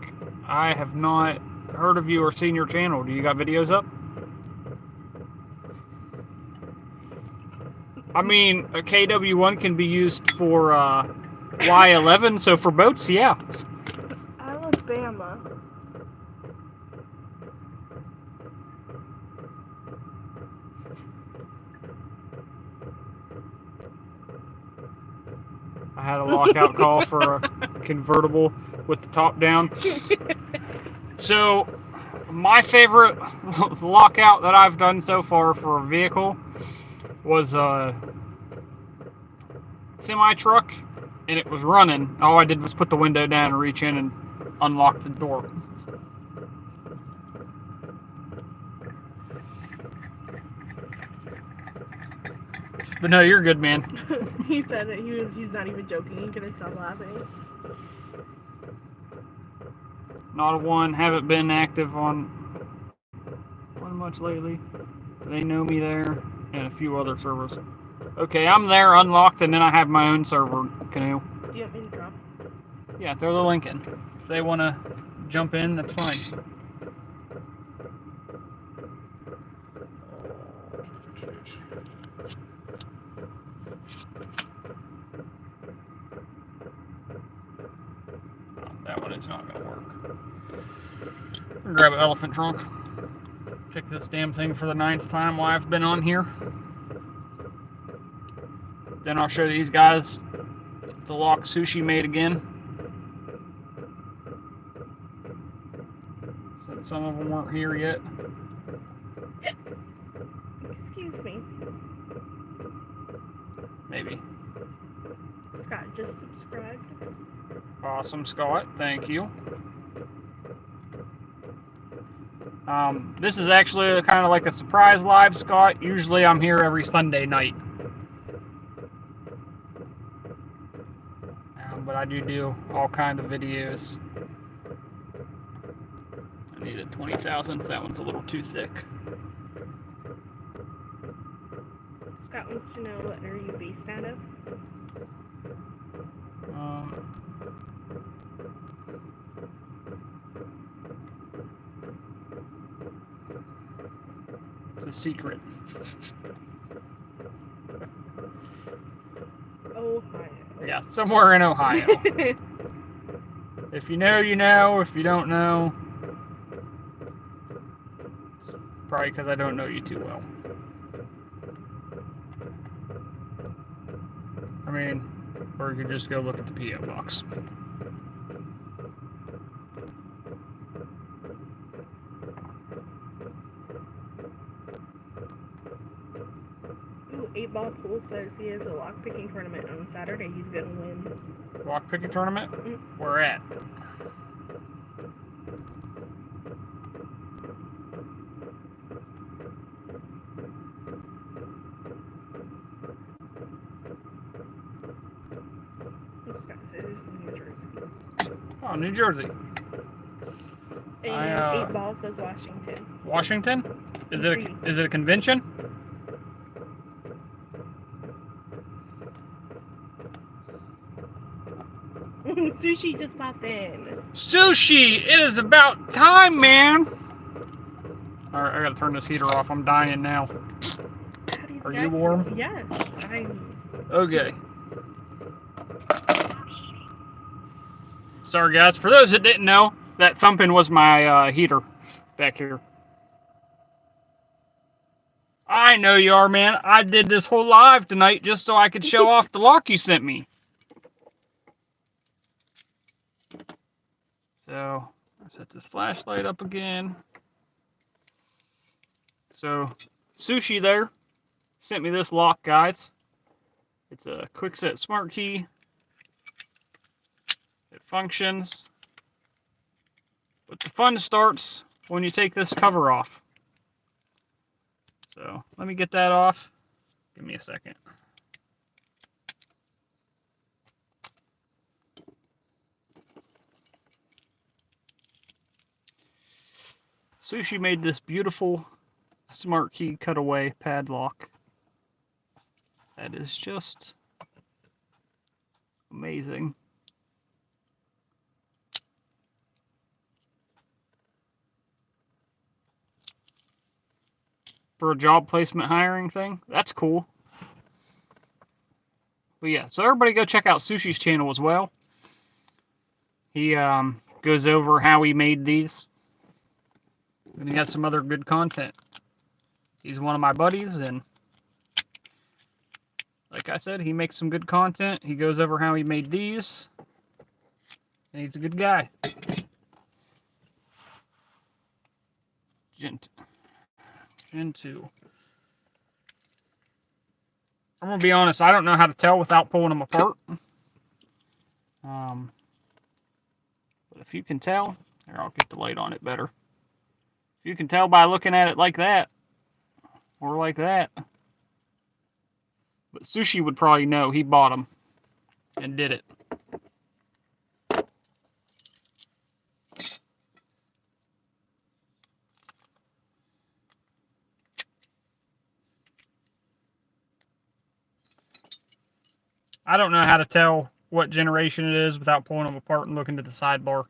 I have not heard of you or seen your channel. Do you got videos up? I mean, a KW1 can be used for Y11, so for boats, yeah.
Alabama.
I had a lockout call for a convertible with the top down. So, my favorite lockout that I've done so far for a vehicle was a semi-truck, and it was running. All I did was put the window down and reach in and unlock the door. But no, you're good, man.
He said that he's not even joking. He couldn't stop laughing.
Not a one. Haven't been active on much lately. They know me there and a few other servers. Okay, I'm there unlocked, and then I have my own server, Canoe.
Do you want me to drop?
Yeah, throw the link in. If they want to jump in, that's fine. That one is not going to work. Grab an elephant trunk. Pick this damn thing for the 9th time while I've been on here. Then I'll show these guys the lock sushi made again. Since some of them weren't here yet.
Excuse me.
Maybe.
Scott just subscribed.
Awesome, Scott. Thank you. This is actually kind of like a surprise live, Scott. Usually I'm here every Sunday night. But I do all kinds of videos. I needed 20 thousandths. That one's a little too thick.
Scott wants to know, what are you based out of?
It's a secret.
Ohio.
Yeah, somewhere in Ohio. If you know, you know. If you don't know, probably because I don't know you too well. I mean, or you could just go look at the P.O. box.
8 Ball Pool says he has a lockpicking tournament on Saturday. He's gonna win.
Lockpicking tournament?
Mm-hmm.
Where at?
This guy says New Jersey.
Oh, New Jersey.
And 8 Ball says Washington.
Washington? Is it a convention?
Sushi just popped in.
Sushi! It is about time, man! Alright, I gotta turn this heater off. I'm dying now. Are you warm?
Yes.
Okay. Sorry, guys. For those that didn't know, that thumping was my heater back here. I know you are, man. I did this whole live tonight just so I could show off the lock you sent me. So, I'll set this flashlight up again. So, Sushi there sent me this lock, guys. It's a quick set SmartKey. It functions. But the fun starts when you take this cover off. So, let me get that off. Give me a second. Sushi made this beautiful SmartKey cutaway padlock. That is just amazing. For a job placement hiring thing, that's cool. But yeah, so everybody go check out Sushi's channel as well. He goes over how he made these. And he has some other good content. He's one of my buddies, and like I said, he makes some good content. He goes over how he made these. And he's a good guy. Gen 2. I'm gonna be honest, I don't know how to tell without pulling them apart. But if you can tell, here, I'll get the light on it better. If you can tell by looking at it like that, or like that. But Sushi would probably know. He bought them and did it. I don't know how to tell what generation it is without pulling them apart and looking at the sidebar.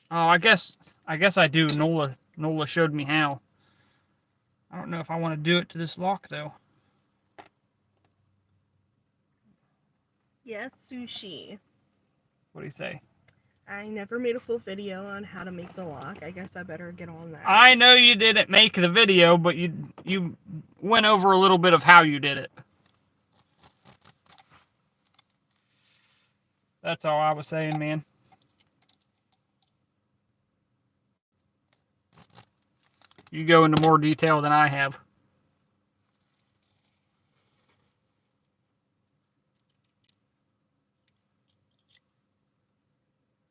Oh, I guess I do. Nola showed me how. I don't know if I want to do it to this lock though.
Yes, Sushi.
What do you say?
I never made a full video on how to make the lock. I guess I better get on that.
I know you didn't make the video, but you went over a little bit of how you did it. That's all I was saying, man. You go into more detail than I have.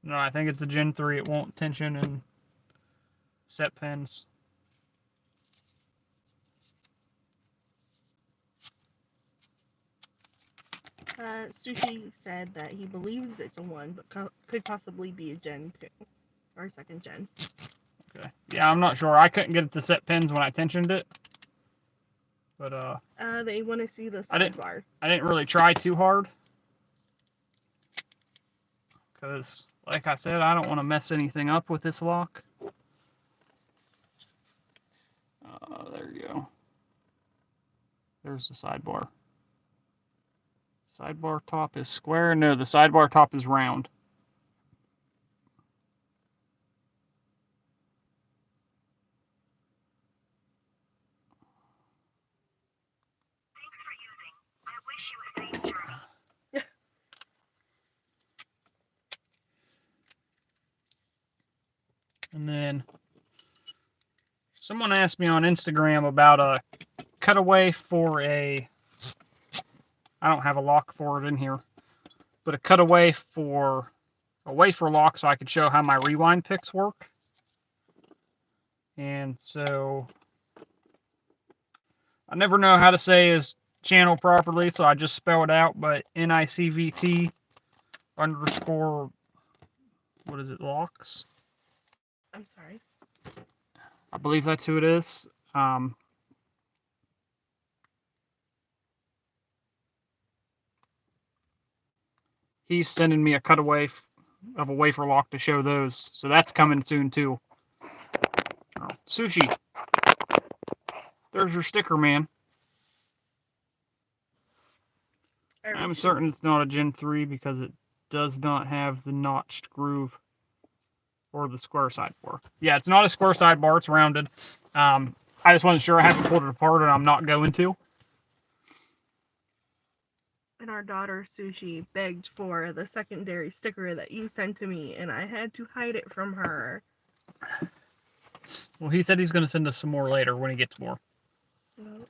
No, I think it's a Gen 3. It won't tension and set pins.
Sushi said that he believes it's a 1, but could possibly be a Gen 2 or a 2nd gen.
Okay. Yeah, I'm not sure. I couldn't get it to set pins when I tensioned it. But
they want to see the sidebar.
I didn't really try too hard. Because, like I said, I don't want to mess anything up with this lock. There you go. There's the sidebar. Sidebar top is square. No, the sidebar top is round.
Thanks for using. I wish you a safe journey.
And then Someone asked me on Instagram about a cutaway for a... I don't have a lock for it in here, but a cutaway for a wafer lock so I could show how my rewind picks work. And so I never know how to say his channel properly, so I just spell it out, but NICVT _ what is it, locks?
I'm sorry.
I believe that's who it is. He's sending me a cutaway of a wafer lock to show those, so that's coming soon too. Oh, Sushi, there's your sticker, man. I'm certain it's not a Gen 3 because it does not have the notched groove or the square side bar. Yeah, it's not a square side bar, it's rounded. I just wasn't sure. I haven't pulled it apart and I'm not going to.
And our daughter Sushi begged for the secondary sticker that you sent to me, and I had to hide it from her.
Well, he said he's going to send us some more later when he gets more.
Well,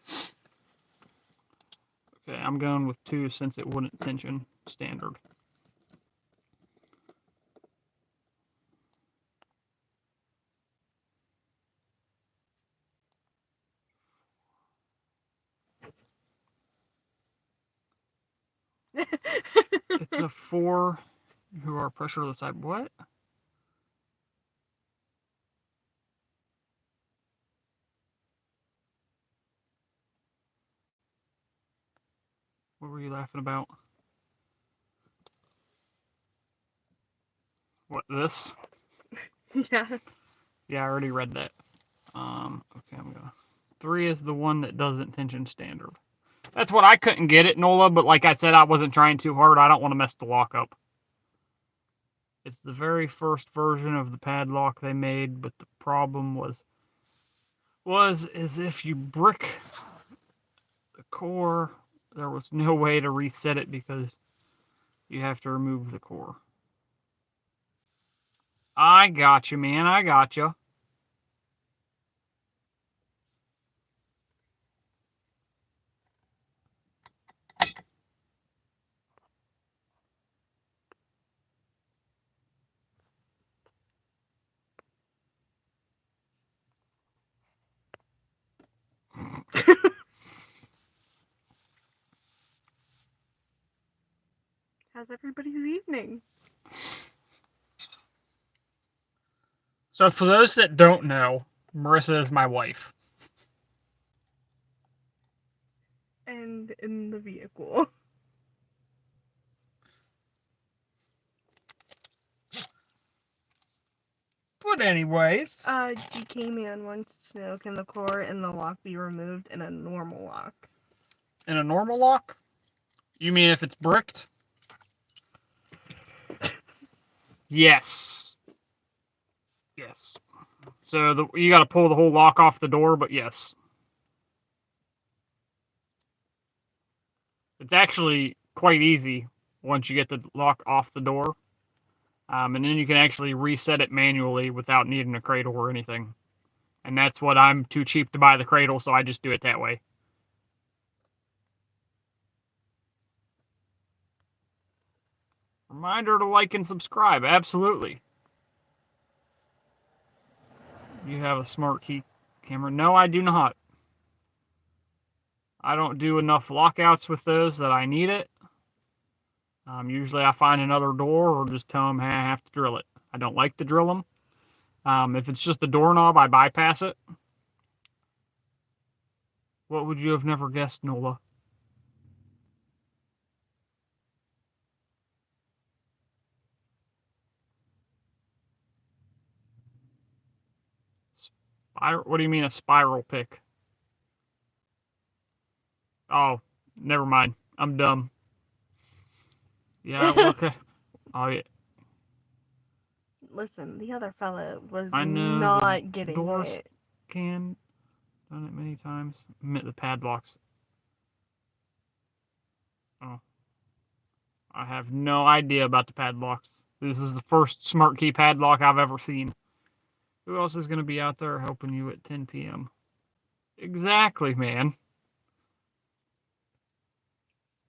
okay, I'm going with 2 since it wouldn't tension standard. It's a 4 who are pressure to the side. What? What were you laughing about? What, this?
yeah.
Yeah, I already read that. Okay, I'm gonna... 3 is the one that doesn't tension standard. That's what I couldn't get it, Nola, but like I said, I wasn't trying too hard. I don't want to mess the lock up. It's the very first version of the padlock they made, but the problem was if you brick the core, there was no way to reset it because you have to remove the core. I got you, man. I got you.
How's everybody's evening?
So for those that don't know, Marissa is my wife.
And in the vehicle.
But anyways.
GK Man wants to know, can the core and the lock be removed in a normal lock?
In a normal lock? You mean if it's bricked? Yes. Yes. So you got to pull the whole lock off the door, but yes. It's actually quite easy once you get the lock off the door. And then you can actually reset it manually without needing a cradle or anything. And that's what I'm too cheap to buy the cradle, so I just do it that way. Reminder to like and subscribe, absolutely. You have a SmartKey camera? No, I do not. I don't do enough lockouts with those that I need it. Usually I find another door or just tell them, hey, I have to drill it. I don't like to drill them. If it's just a doorknob, I bypass it. What would you have never guessed, Nola? What do you mean a spiral pick? Oh, never mind. I'm dumb. Yeah, I work at... Oh, yeah.
Listen, the other fella was
I know
not getting
doors
it.
Done it many times. The padlocks. Oh. I have no idea about the padlocks. This is the first SmartKey padlock I've ever seen. Who else is going to be out there helping you at 10 p.m.? Exactly, man.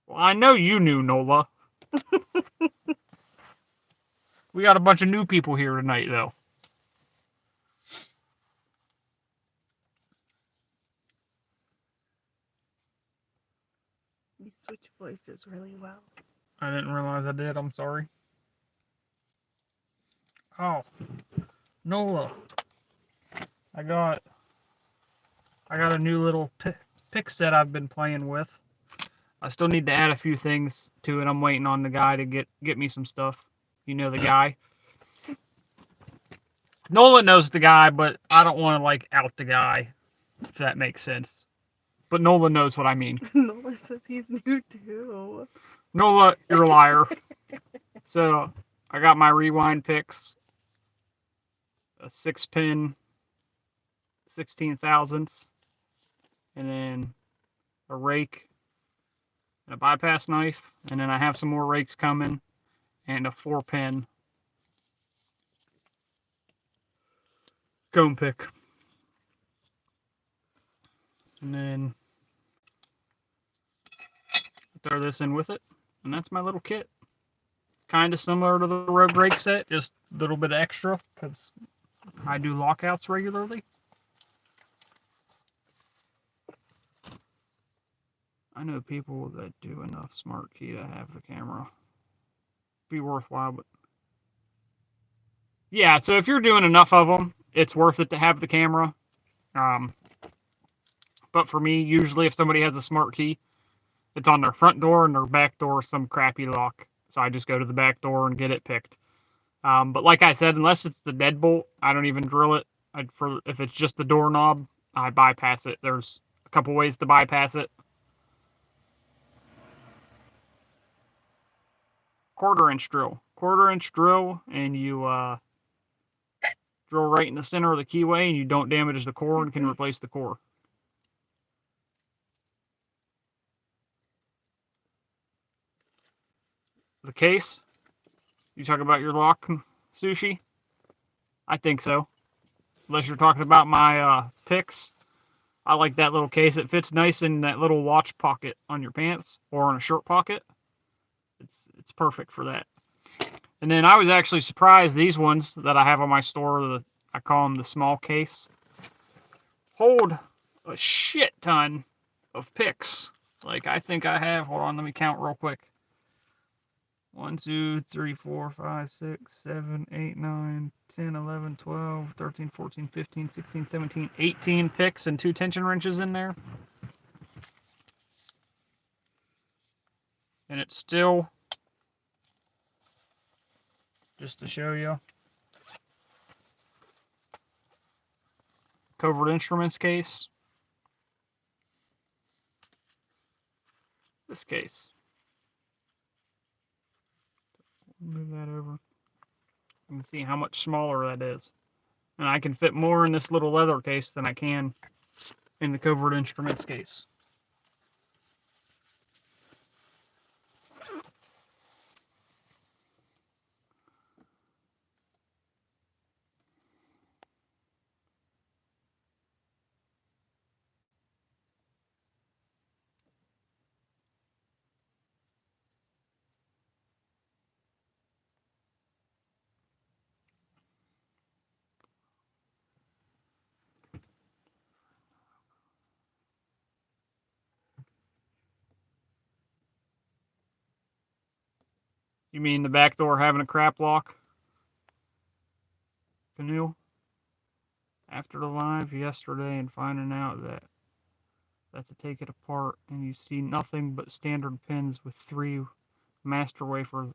Well, I know you knew, Nola. We got a bunch of new people here tonight, though.
You switch voices really well.
I didn't realize I did. I'm sorry. Oh, Nola. I got a new little pick set I've been playing with. I still need to add a few things to it. I'm waiting on the guy to get me some stuff. You know the guy. Nola knows the guy, but I don't want to like out the guy, if that makes sense. But Nola knows what I mean.
Nola says he's new too.
Nola, you're a liar. So I got my rewind picks, a 6-pin, 16 thousandths, and then a rake and a bypass knife, and then I have some more rakes coming, and a 4-pin comb pick. And then throw this in with it, and that's my little kit. Kind of similar to the Rogue rake set, just a little bit extra because I do lockouts regularly. I know people that do enough SmartKey to have the camera. Be worthwhile, but yeah, so if you're doing enough of them, it's worth it to have the camera. But for me, usually if somebody has a SmartKey, it's on their front door and their back door is some crappy lock. So I just go to the back door and get it picked. But like I said, unless it's the deadbolt, I don't even drill it. If it's just the doorknob, I bypass it. There's a couple ways to bypass it. 1/4-inch drill. 1/4-inch drill, and you drill right in the center of the keyway, and you don't damage the core and can replace the core. The case? You talk about your lock, Sushi? I think so. Unless you're talking about my picks. I like that little case. It fits nice in that little watch pocket on your pants or in a shirt pocket. It's perfect for that. And then I was actually surprised these ones that I have on my store, I call them the small case, hold a shit ton of picks. Like I think I have, hold on, let me count real quick. 1, 2, 3, 4, 5, 6, 7, 8, 9, 10, 11, 12, 13, 14, 15, 16, 17, 18 picks and 2 tension wrenches in there. And it's still, just to show you, covert instruments case. This case. Move that over. You can see how much smaller that is. And I can fit more in this little leather case than I can in the covert instruments case. You mean the back door having a crap lock? Canoe? After the live yesterday and finding out that to take it apart and you see nothing but standard pins with 3 master wafers.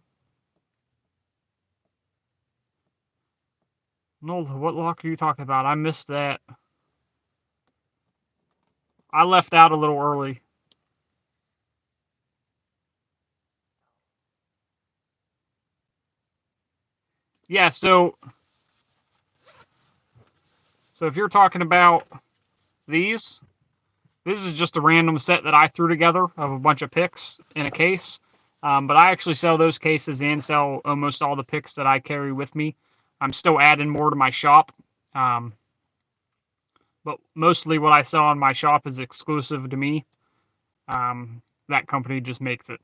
Nola, what lock are you talking about? I missed that. I left out a little early. Yeah, so if you're talking about these, this is just a random set that I threw together of a bunch of picks in a case. But I actually sell those cases and sell almost all the picks that I carry with me. I'm still adding more to my shop. But mostly what I sell in my shop is exclusive to me. That company just makes it.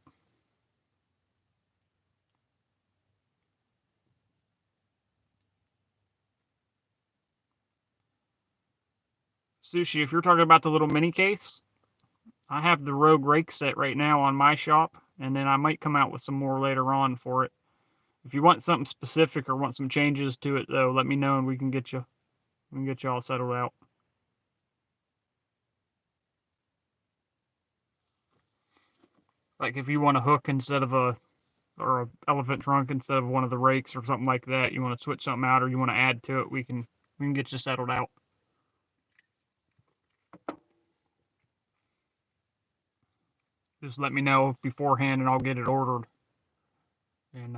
Sushi, if you're talking about the little mini case, I have the Rogue rake set right now on my shop, and then I might come out with some more later on for it. If you want something specific or want some changes to it, though, let me know and we can get you all settled out. Like if you want a hook instead of a elephant trunk instead of one of the rakes or something like that, you want to switch something out or you want to add to it, we can get you settled out. Just let me know beforehand and I'll get it ordered. And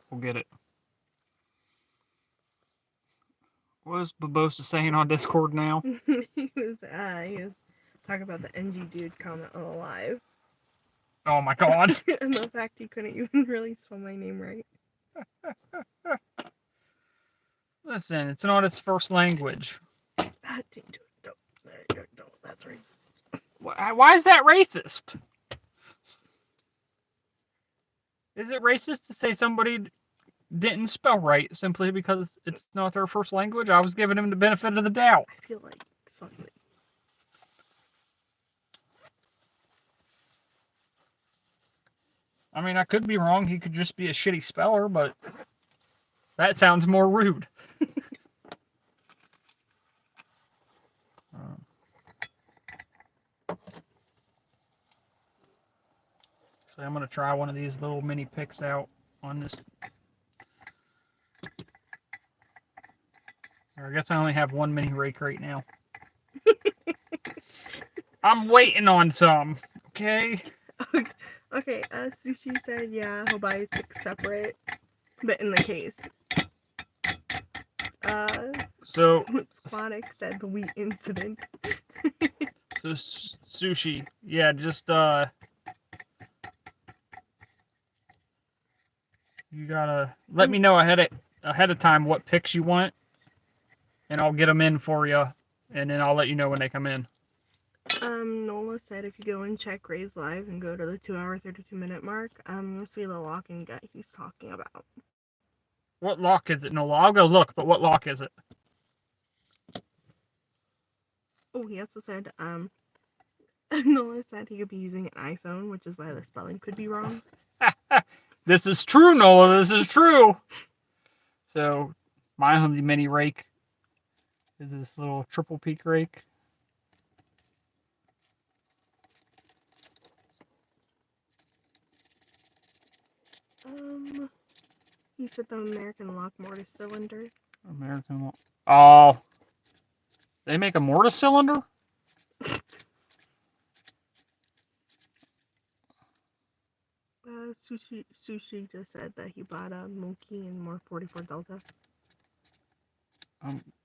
we'll get it. What is Babosa saying on Discord now?
he was talking about the NG dude comment on a live.
Oh my god.
And the fact he couldn't even really spell my name right.
Listen, it's not its first language.
Don't. That's racist.
Why is that racist? Is it racist to say somebody didn't spell right simply because it's not their first language? I was giving him the benefit of the doubt.
I feel like something.
I mean, I could be wrong. He could just be a shitty speller, but that sounds more rude. So I'm going to try one of these little mini picks out on this. I guess I only have one mini rake right now. I'm waiting on some, okay?
Okay, Sushi said, yeah, he'll buy his picks separate, but in the case.
So
Squanic said the wheat incident.
So Sushi, yeah, just you gotta let me know ahead of time what picks you want, and I'll get them in for you, and then I'll let you know when they come in.
Nola said if you go and check Ray's live and go to the 2-hour 32-minute mark, you'll see the locking gut he's talking about.
What lock is it, Nola? I'll go look, but what lock is it?
Oh, he also said, Nola said he could be using an iPhone, which is why the spelling could be wrong.
This is true, Nola. This is true. So, my only mini rake is this little triple peak rake.
He said the American Lock mortise cylinder.
American Lock. Oh, they make a mortise cylinder?
Sushi just said that he bought a Monkey and more 44 Delta.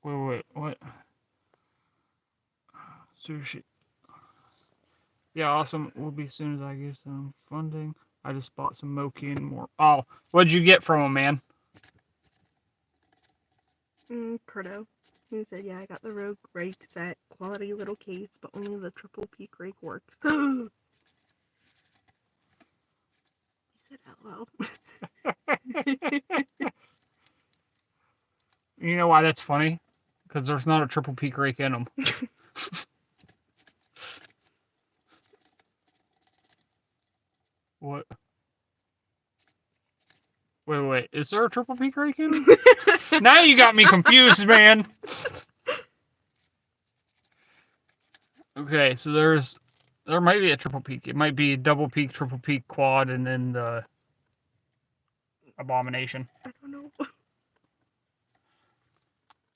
Wait, what? Sushi. Yeah, awesome. Will be as soon as I get some funding. I just bought some Moki and more. Oh, what'd you get from him, man?
Curto. He said, yeah, I got the Rogue rake set, quality little case, but only the triple peak rake works. He said, hello.
You know why that's funny? Because there's not a triple peak rake in them. What? Wait. Is there a triple peak rake in them? Now you got me confused, man. Okay, so there might be a triple peak. It might be double peak, triple peak, quad, and then the abomination.
I don't know.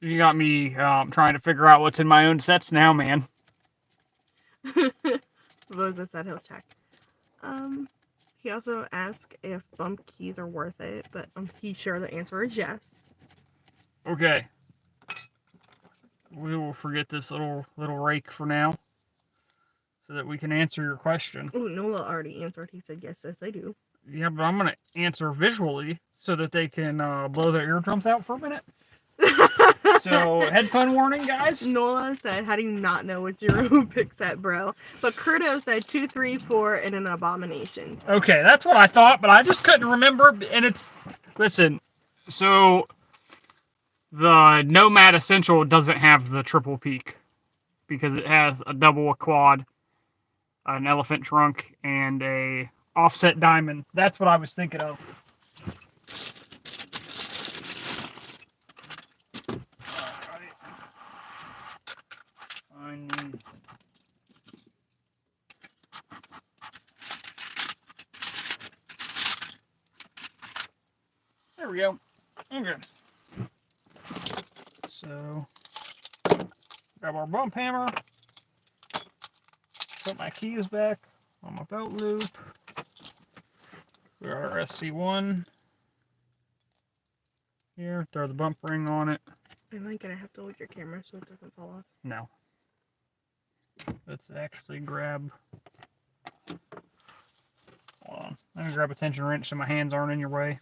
You got me trying to figure out what's in my own sets now, man.
Rosa said he'll check. He also asked if bump keys are worth it, but he's sure the answer is yes.
Okay. We will forget this little rake for now, so that we can answer your question.
Oh, Nola already answered. He said yes, I do.
Yeah, but I'm gonna answer visually so that they can blow their eardrums out for a minute. So, headphone warning, guys.
Nola said, how do you not know what Jiro picks at, bro? But Kurto said 2, 3, 4, and an abomination.
Okay, that's what I thought, but I just couldn't remember. And it's, listen, so the Nomad Essential doesn't have the triple peak because it has a double, a quad, an elephant trunk, and a offset diamond. That's what I was thinking of. Find these. There we go. Okay. So, grab our bump hammer. Put my keys back on my belt loop. We got our SC1 here. Throw the bump ring on it.
Am I gonna have to hold your camera so it doesn't fall off?
No. Let's actually grab. Hold on. I'm gonna grab a tension wrench so my hands aren't in your way.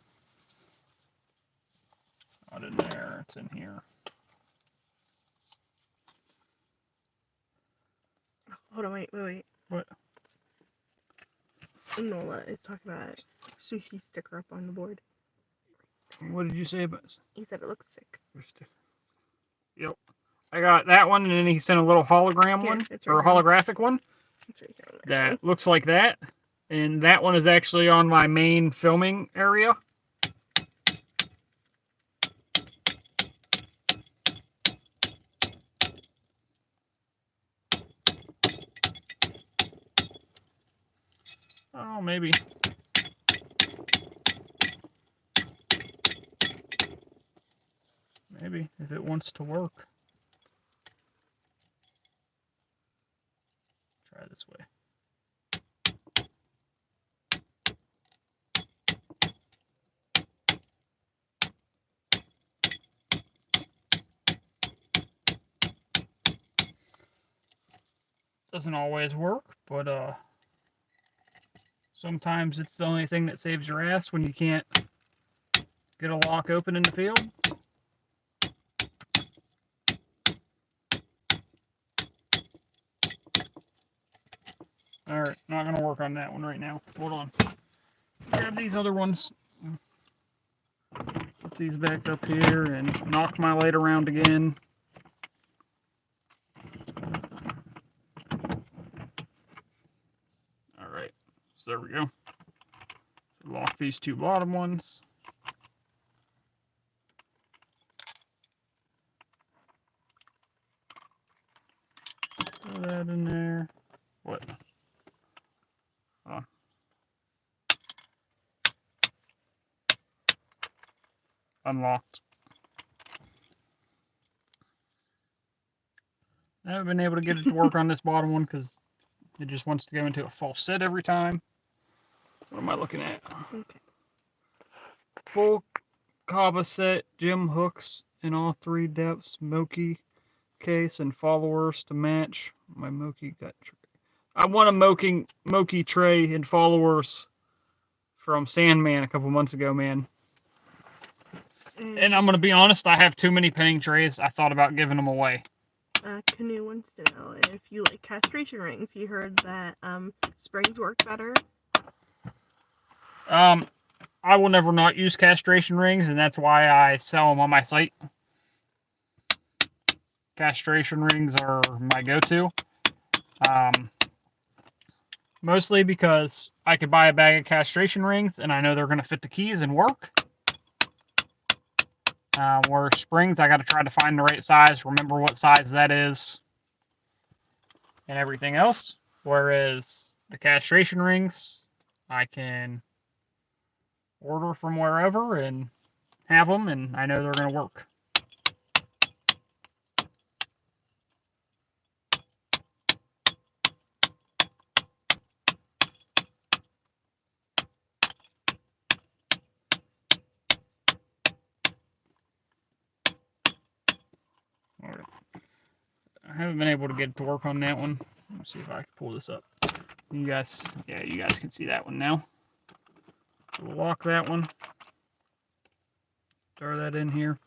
Not in there. It's in here.
Hold on, wait.
What?
Nola is talking about sushi sticker up on the board.
What did you say about this?
He said it looks sick.
Yep. I got that one, and then he sent a little hologram
Here,
one,
it's
or
right
holographic one,
It's right here on
that looks like that. And that one is actually on my main filming area. Oh, maybe. Maybe, if it wants to work. Try this way. Doesn't always work, but sometimes it's the only thing that saves your ass when you can't get a lock open in the field. Alright, not going to work on that one right now. Hold on. Grab these other ones. Put these back up here and knock my light around again. Alright, so there we go. Lock these two bottom ones. Throw that in there. What? Unlocked. I haven't been able to get it to work on this bottom one because it just wants to go into a false set every time. What am I looking at?
Okay.
Full Kaba set, gem hooks in all 3 depths, Moki case, and followers to match my Moki gut tray. I want a Moki tray and followers from Sandman a couple months ago, man. And I'm going to be honest, I have too many penning trays. I thought about giving them away.
Canoe wants to know if you like castration rings. He heard that springs work better.
I will never not use castration rings, and that's why I sell them on my site. Castration rings are my go-to. Mostly because I could buy a bag of castration rings, and I know they're going to fit the keys and work. Where springs, I got to try to find the right size, remember what size that is, and everything else. Whereas the castration rings, I can order from wherever and have them, and I know they're going to work. I haven't been able to get it to work on that one. Let's see if I can pull this up. You guys can see that one now. So we'll lock that one. Throw that in here.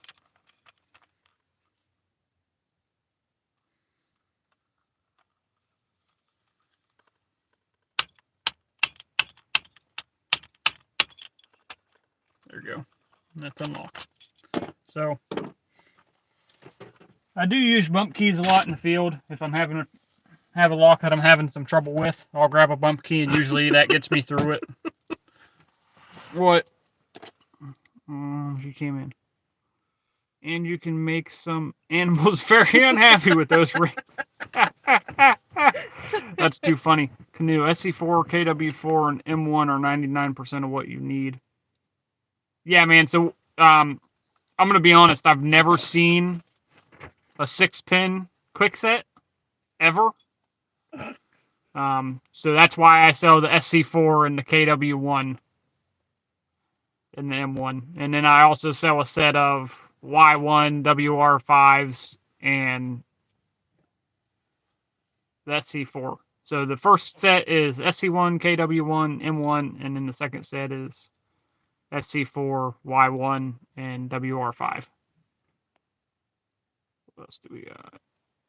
There you go. And that's unlocked. So I do use bump keys a lot in the field. If I'm having a lock that I'm having some trouble with, I'll grab a bump key, and usually that gets me through it. What? She came in. And you can make some animals very unhappy with those rings. That's too funny. Canoe, SC4, KW4, and M1 are 99% of what you need. Yeah, man. So, I'm going to be honest. I've never seen a 6-pin quickset ever. So that's why I sell the SC4 and the KW1 and the M1. And then I also sell a set of Y1 WR5s and the SC4. So the first set is SC1, KW1, M1, and then the second set is SC4, Y1, and WR5. What else do we got?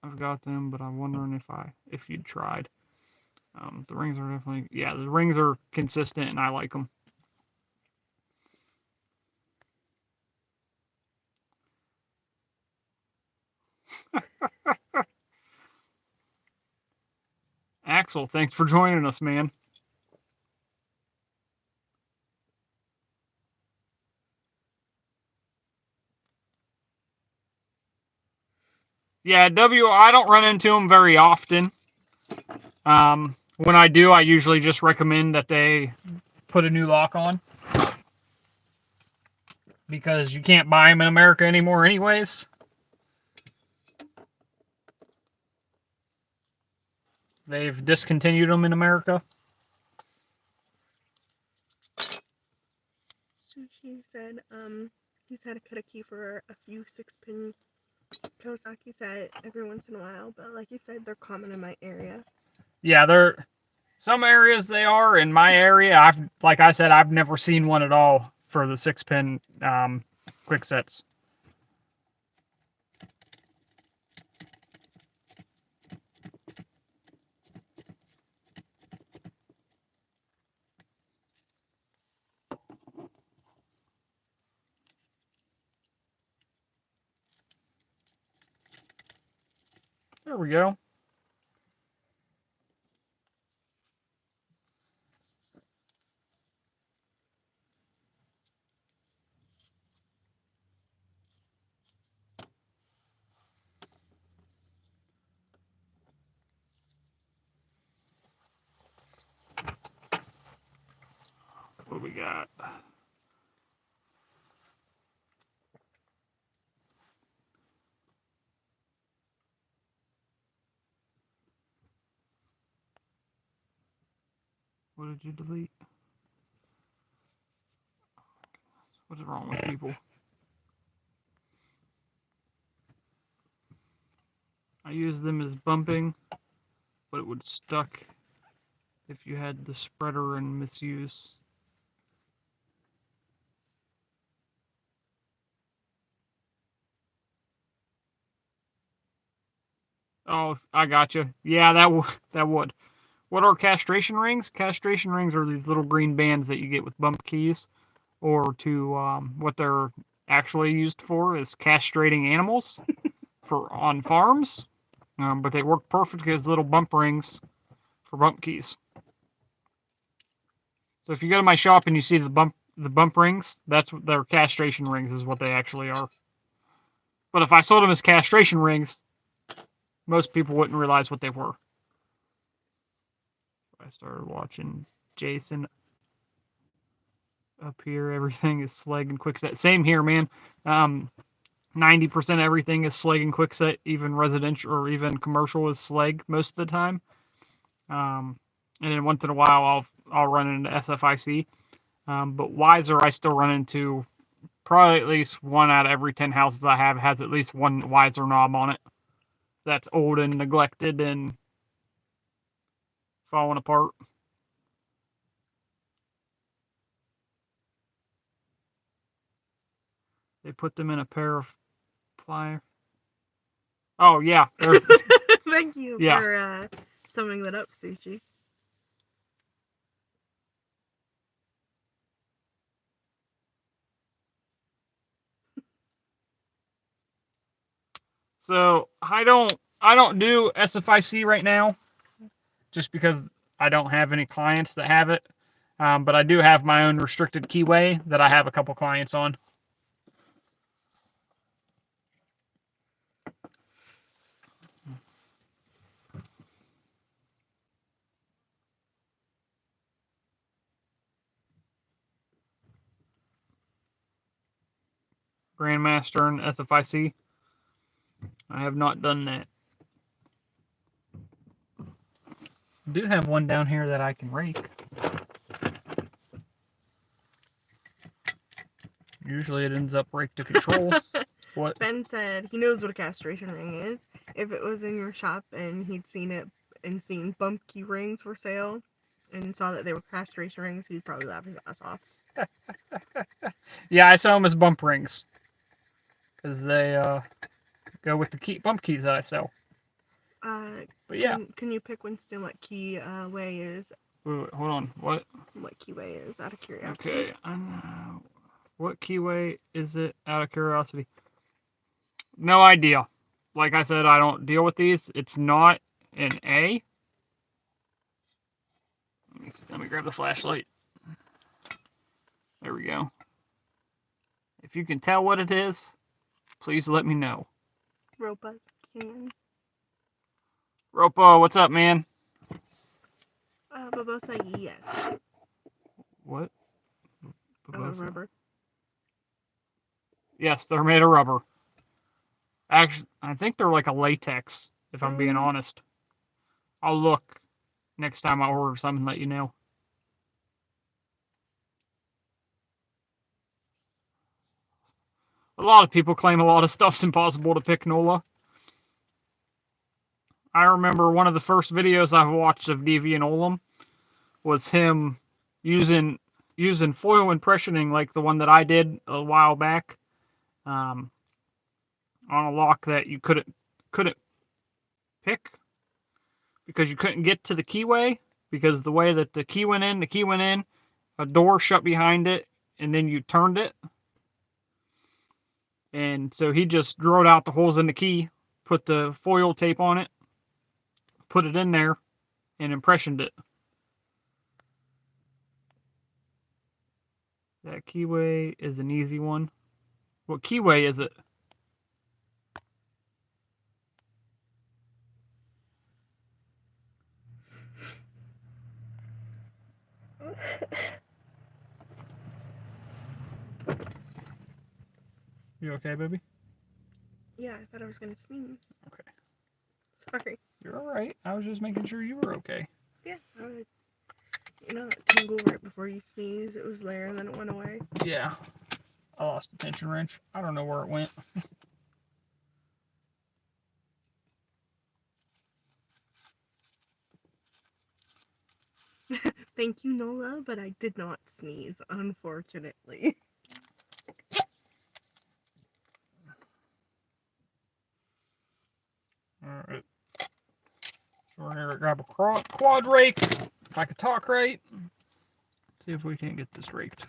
I've got them, but I'm wondering if you'd tried. The rings are definitely, yeah, the rings are consistent, and I like them. Axel, thanks for joining us, man. Yeah, I don't run into them very often. When I do, I usually just recommend that they put a new lock on. Because you can't buy them in America anymore anyways. They've discontinued them in America.
Sushi said, he's had to cut a key for a few 6-pin Kawasaki set every once in a while, but like you said, they're common in my area.
Yeah, they're some areas they are. In my area, like I said, I've never seen one at all for the 6-pin quick sets. There we go. What do we got? What did you delete? What's wrong with people? I use them as bumping, but it would stuck if you had the spreader and misuse. Oh, I gotcha. Yeah, that would. What are castration rings? Castration rings are these little green bands that you get with bump keys, or to what they're actually used for is castrating animals on farms. But they work perfect as little bump rings for bump keys. So if you go to my shop and you see the bump rings, that's what their castration rings is what they actually are. But if I sold them as castration rings, most people wouldn't realize what they were. I started watching Jason up here. Everything is Slag and Quickset. Same here, man. 90% everything is Slag and Quickset. Even residential or even commercial is Slag most of the time. And then once in a while, I'll run into SFIC. But Wiser, I still run into probably at least 1 out of every 10 houses I have has at least one Wiser knob on it. That's old and neglected and falling apart. They put them in a pair of pliers. Oh, yeah.
Thank you for summing that up, Sushi.
So I don't do SFIC right now, just because I don't have any clients that have it. But I do have my own restricted keyway that I have a couple clients on. Grandmaster and SFIC. I have not done that. I do have one down here that I can rake. Usually it ends up rake to control. What?
Ben said he knows what a castration ring is. If it was in your shop and he'd seen it and seen bump key rings for sale and saw that they were castration rings, he'd probably laugh his ass off.
Yeah, I sell them as bump rings. Because they go with the bump keys that I sell. But yeah.
Can you pick, Winston, what key way is?
Wait, hold on. What?
What keyway is, out of curiosity?
Okay. What keyway is it, out of curiosity? No idea. Like I said, I don't deal with these. It's not an A. Let me grab the flashlight. There we go. If you can tell what it is, please let me know.
Ropa can.
Ropa, what's up, man?
Babosa, yes.
What? Babosa?
Rubber.
Yes, they're made of rubber. Actually, I think they're like a latex, if I'm being honest. I'll look next time I order something and let you know. A lot of people claim a lot of stuff's impossible to pick, Nola. I remember one of the first videos I've watched of Deviant Olem was him using foil impressioning like the one that I did a while back, on a lock that you couldn't pick because you couldn't get to the keyway, because the way that the key went in, a door shut behind it, and then you turned it. And so he just drilled out the holes in the key, put the foil tape on it, put it in there, and impressioned it. That keyway is an easy one. What keyway is it? You okay, baby?
Yeah, I thought I was going to sneeze.
Okay.
Sorry.
You're alright. I was just making sure you were okay.
Yeah, you know that tingle right before you sneeze? It was there and then it went away.
Yeah. I lost a tension wrench. I don't know where it went.
Thank you, Nola, but I did not sneeze, unfortunately.
Alright. So we're going to grab a quad rake, if I could talk right. See if we can't get this raked.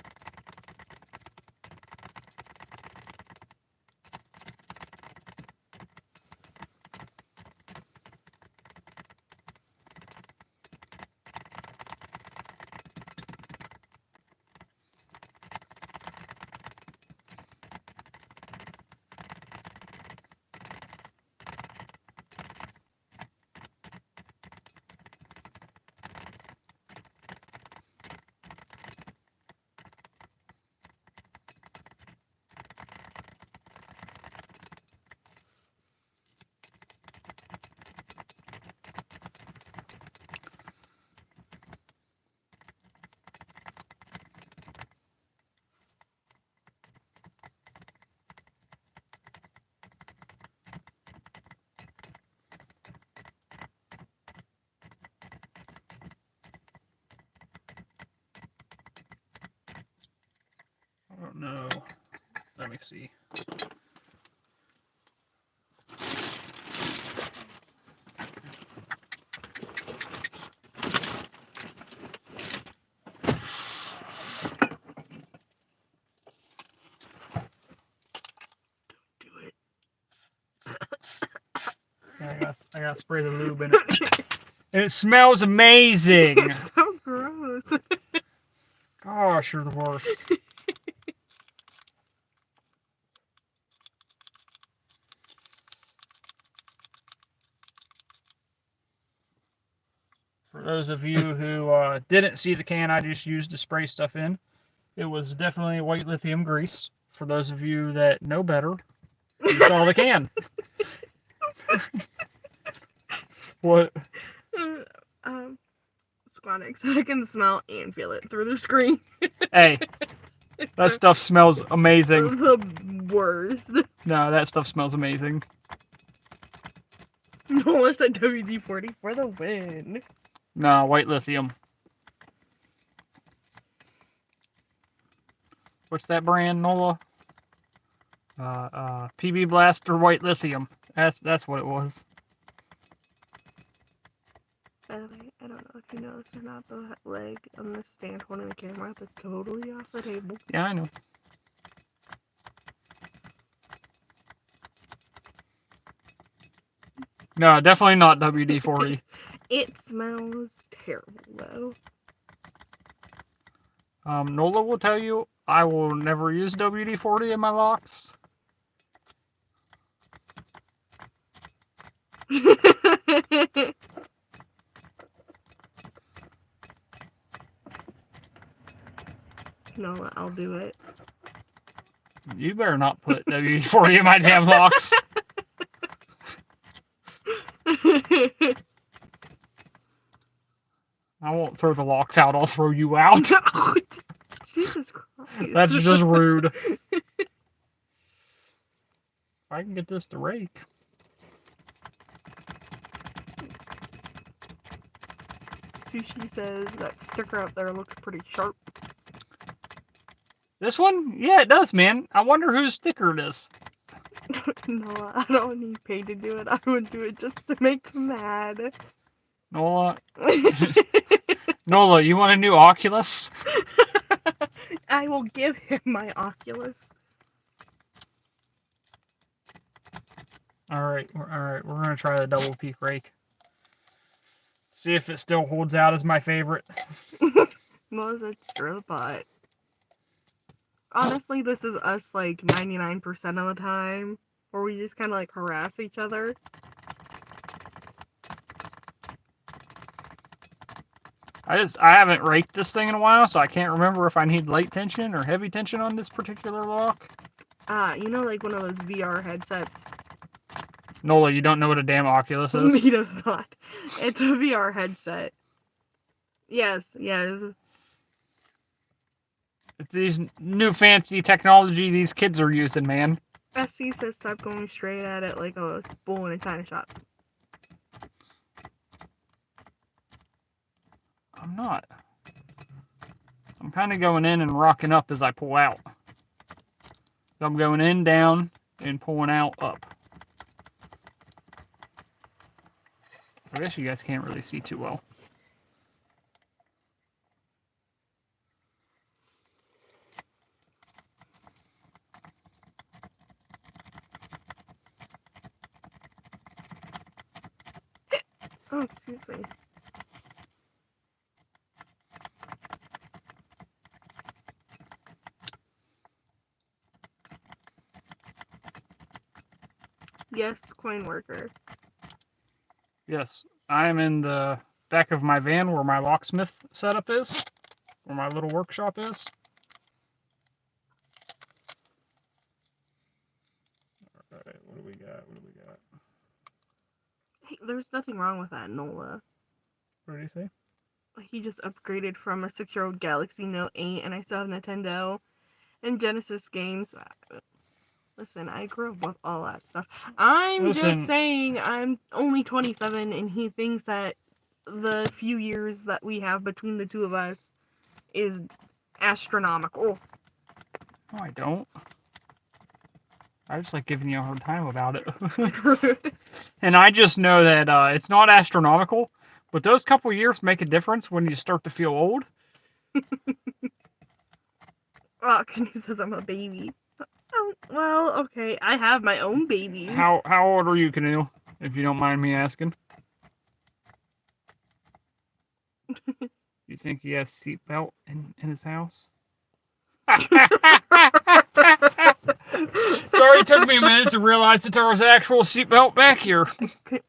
I don't know. Let me see.
Do it.
gotta spray the lube in it. And it smells amazing.
It's so gross.
Gosh, you're the worst. For those of you who didn't see the can I just used to spray stuff in, it was definitely white lithium grease. For those of you that know better, you saw the can. What?
Squanix, I can smell and feel it through the screen.
Hey, that stuff smells amazing.
The worst.
No, that stuff smells amazing.
Nola said WD-40 for the win.
No, white lithium. What's that brand, Nola? PB Blaster White Lithium. That's what it was.
By the way, I don't know if you noticed or not, the leg on the stand holding the camera up is totally off the table.
Yeah, I know. No, definitely not WD-40.
It smells terrible, though.
Nola will tell you I will never use WD-40 in my locks.
No, I'll do it.
You better not put WD-40 in my damn locks. I won't throw the locks out, I'll throw you out.
Jesus Christ.
That's just rude. If I can get this to rake.
Sushi says that sticker up there looks pretty sharp.
This one? Yeah, it does, man. I wonder whose sticker it is.
No, I don't need paid to do it. I would do it just to make him mad.
Nola. Nola, you want a new Oculus?
I will give him my Oculus.
Alright, we're gonna try the double peak rake. See if it still holds out as my favorite.
Was it stir the pot? Honestly, this is us like 99% of the time, where we just kind of like harass each other.
I haven't raked this thing in a while, so I can't remember if I need light tension or heavy tension on this particular lock.
You know, like one of those VR headsets.
Nola, you don't know what a damn Oculus is?
He does not. It's a VR headset. Yes, yes.
It's these new fancy technology these kids are using, man.
SC says stop going straight at it like a bull in a china shop.
I'm not. I'm kind of going in and rocking up as I pull out. So I'm going in, down, and pulling out, up. I guess you guys can't really see too well.
Oh, excuse me. Yes, coin worker.
Yes, I am in the back of my van where my locksmith setup is, where my little workshop is. Alright, what do we got?
Hey, there's nothing wrong with that, Nola.
What did he say?
He just upgraded from a 6-year-old Galaxy Note 8, and I still have Nintendo and Genesis games. Listen, I grew up with all that stuff. I'm just saying I'm only 27, and he thinks that the few years that we have between the two of us is astronomical.
No, I don't. I just like giving you a hard time about it. And I just know that it's not astronomical, but those couple years make a difference when you start to feel old.
Oh, Canoe says I'm a baby. Oh, well, okay. I have my own baby.
How old are you, Canoe? If you don't mind me asking. You think he has seatbelt in his house? Sorry, it took me a minute to realize that there was an actual seatbelt back here.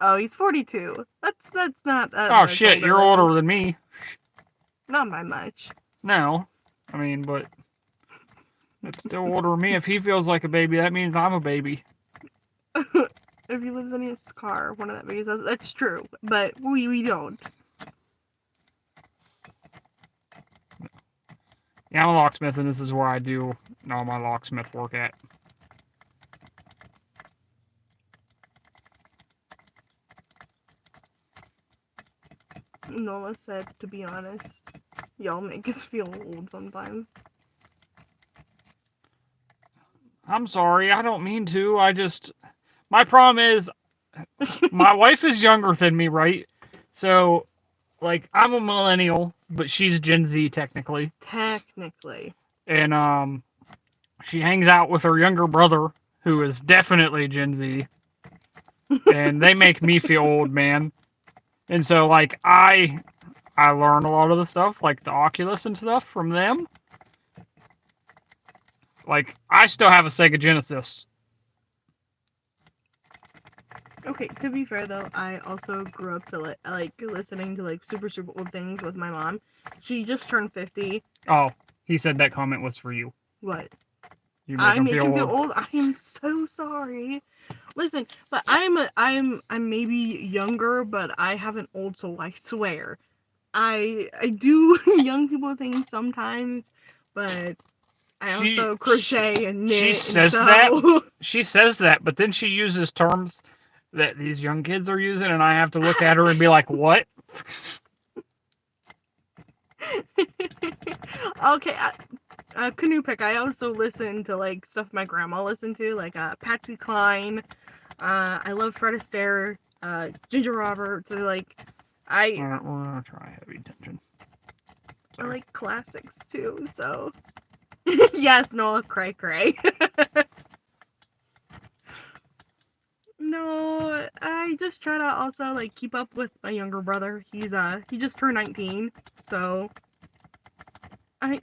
Oh, he's 42. That's not.
Oh shit, you're older than me.
Not by much.
No, I mean, but it's still older than me. If he feels like a baby, that means I'm a baby.
If he lives in his car, one of that babies. That's true, but we don't.
Yeah, I'm a locksmith, and this is where I do all my locksmith work at.
Nola said, to be honest, y'all make us feel old sometimes.
I'm sorry, I don't mean to. My problem is, my wife is younger than me, right? So, like, I'm a millennial, but she's Gen Z technically.
Technically.
And, she hangs out with her younger brother, who is definitely Gen Z. And they make me feel old, man. And so, like, I learn a lot of the stuff, like the Oculus and stuff from them. Like, I still have a Sega Genesis.
Okay, to be fair though, I also grew up to like listening to like super old things with my mom. She just turned 50.
Oh, he said that comment was for you.
What?
You
I make him feel old. I am so sorry. Listen, but I'm maybe younger, but I have an old soul. I swear. I do young people things sometimes, but I also crochet and knit.
She says that. She says that, but then she uses terms that these young kids are using, and I have to look at her and be like, "What?"
Okay. Canoe pick. I also listen to like stuff my grandma listened to, like Patsy Cline. I love Fred Astaire, Ginger Roberts. So like,
we're gonna try heavy tension.
I like classics too. So yes, Nola, cray cray. No, I just try to also like keep up with my younger brother. He just turned 19, so I'm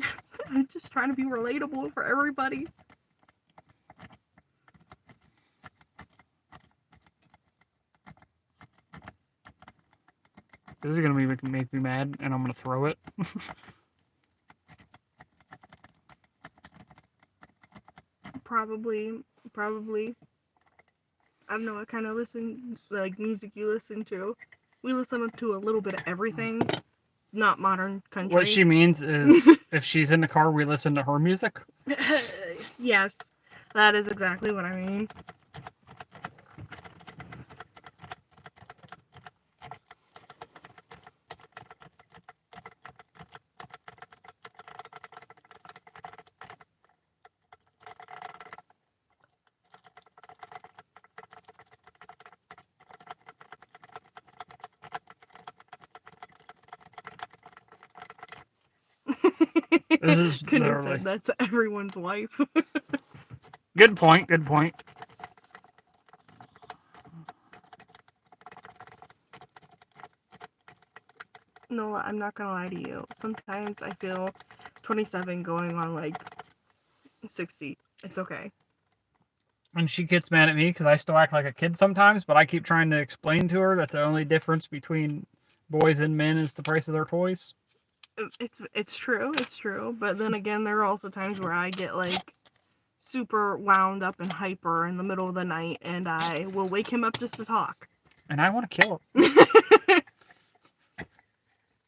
just trying to be relatable for everybody.
This is gonna make me mad, and I'm gonna throw it.
Probably. I don't know what kind of music you listen to. We listen to a little bit of everything, not modern country.
What she means is, if she's in the car, we listen to her music.
Yes, that is exactly what I mean. Said that's everyone's wife.
Good point.
No, I'm not gonna lie to you. Sometimes I feel 27 going on like 60. It's okay.
And she gets mad at me because I still act like a kid sometimes, but I keep trying to explain to her that the only difference between boys and men is the price of their toys.
It's true, but then again, there are also times where I get like super wound up and hyper in the middle of the night, and I will wake him up just to talk.
And I want to kill him.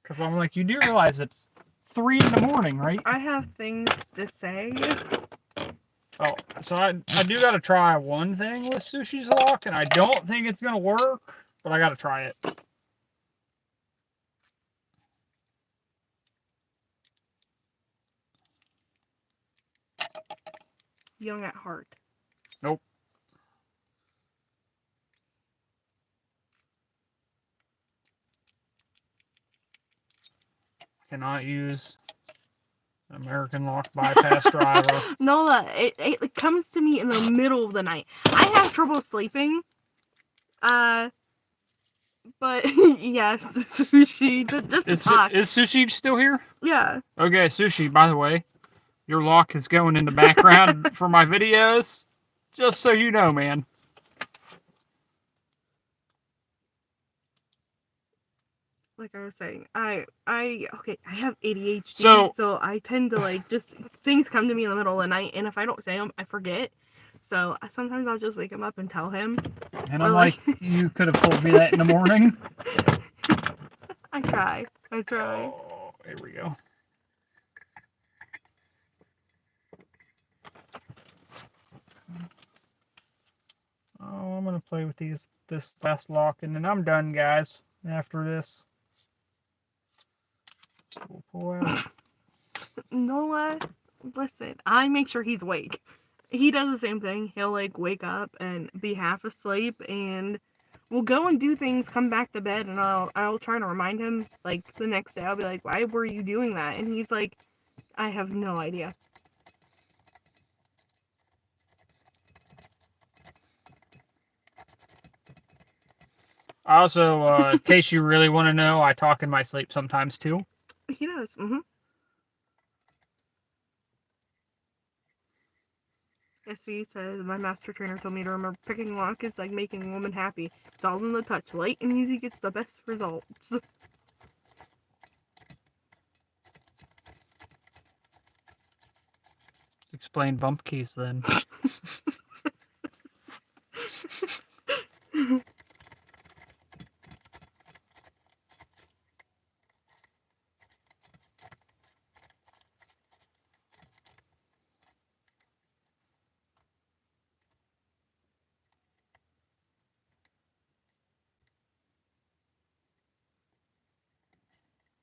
Because I'm like, you do realize it's 3 a.m, right?
I have things to say.
Oh, so I do got to try one thing with Sushi's Lock, and I don't think it's going to work, but I got to try it.
Young at heart.
Nope. Cannot use American Lock bypass driver.
Nola, it comes to me in the middle of the night. I have trouble sleeping. But yes, Sushi. Just to talk.
Is Sushi still here?
Yeah.
Okay, Sushi, by the way, your lock is going in the background for my videos. Just so you know, man.
Like I was saying, I have
So
ADHD, so I tend to like just things come to me in the middle of the night, and if I don't say them, I forget. So sometimes I'll just wake him up and tell him.
And I'm like, you could have told me that in the morning.
I try.
Oh, here we go. Oh, I'm gonna play with this last lock, and then I'm done, guys. After this, we'll pull out.
Noah, listen, I make sure he's awake. He does the same thing. He'll like wake up and be half asleep, and we'll go and do things, come back to bed, and I'll try to remind him. Like the next day, I'll be like, "Why were you doing that?" And he's like, "I have no idea."
Also, in case you really want to know, I talk in my sleep sometimes too.
He does. SC says, my master trainer told me to remember picking lock is like making a woman happy. It's all in the touch. Light and easy gets the best results.
Explain bump keys then.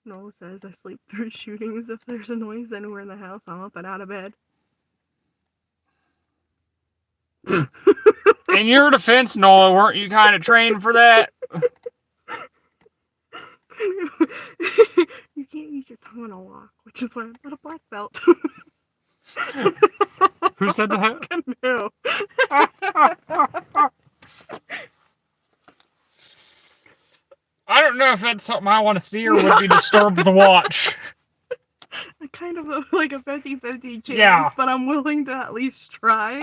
Noel says, I sleep through shootings. If there's a noise anywhere in the house, I'm up and out of bed.
In your defense, Nola, weren't you kind of trained for that?
You can't use your tongue on a lock, which is why I'm not a black belt.
Who said that?
No.
I don't know if that's something I want to see or would be disturbed to watch.
Kind of like a 50-50 chance,
Yeah.
but I'm willing to at least try.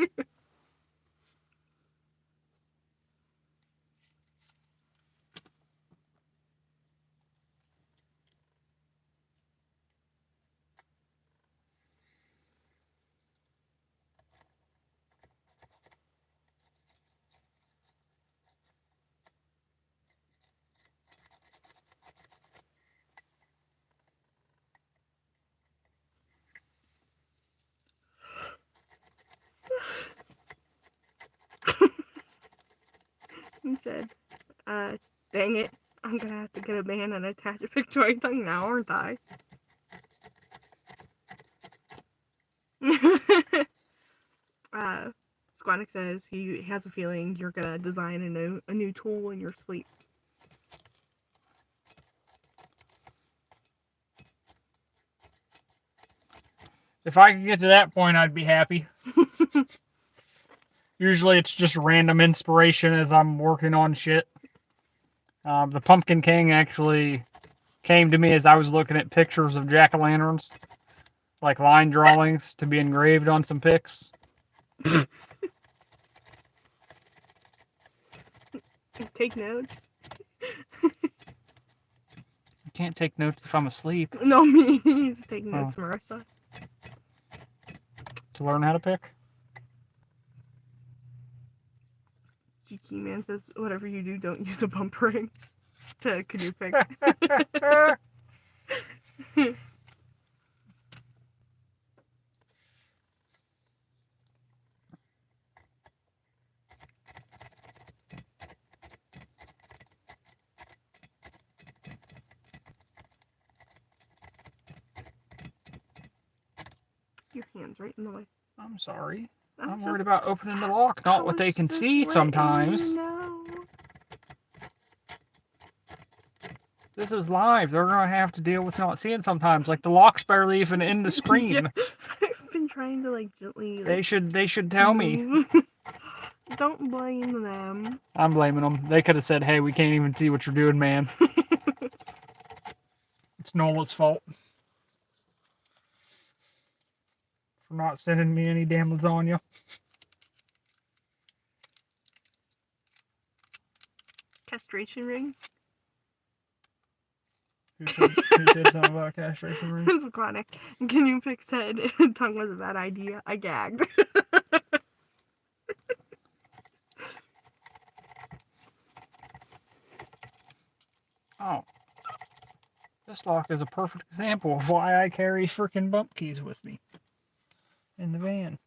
He said, dang it, I'm gonna have to get a band and attach a pic to my tongue now, aren't I? Squanic says he has a feeling you're gonna design a new tool in your sleep.
If I could get to that point, I'd be happy. Usually it's just random inspiration as I'm working on shit. The Pumpkin King actually came to me as I was looking at pictures of jack-o'-lanterns. Like line drawings to be engraved on some pics.
Take notes.
You can't take notes if I'm asleep.
No, me. Take notes, Marissa.
To learn how to pick?
GK Man says, whatever you do, don't use a bump ring to canoe pick. Your hand's right in the way.
I'm sorry. I'm worried about opening the lock, not what they can see sometimes. This is live. They're going to have to deal with not seeing sometimes. Like, the lock's barely even in the screen.
Yeah, I've been trying to, like, gently... Like,
They should tell me.
Don't blame them.
I'm blaming them. They could have said, hey, we can't even see what you're doing, man. It's Nola's fault. For not sending me any damn lasagna.
Castration ring?
Who said something about a castration ring?
This is chronic. Can you fix head? Tongue was a bad idea. I gagged.
Oh. This lock is a perfect example of why I carry freaking bump keys with me in the van.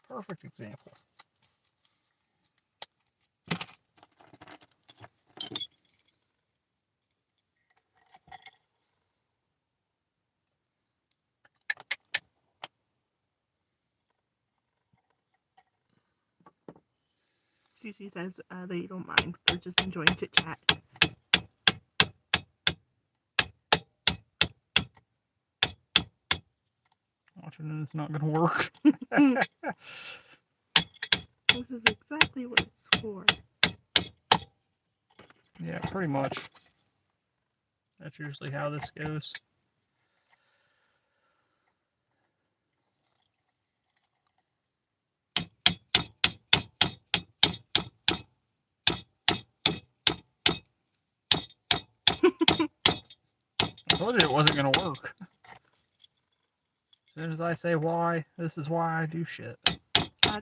Perfect example.
Susie says that you don't mind. They're just enjoying chit chat.
Watching it's not gonna work.
This is exactly what it's for.
Yeah, pretty much. That's usually how this goes. I told you it wasn't going to work. As soon as I say why, this is why I do shit.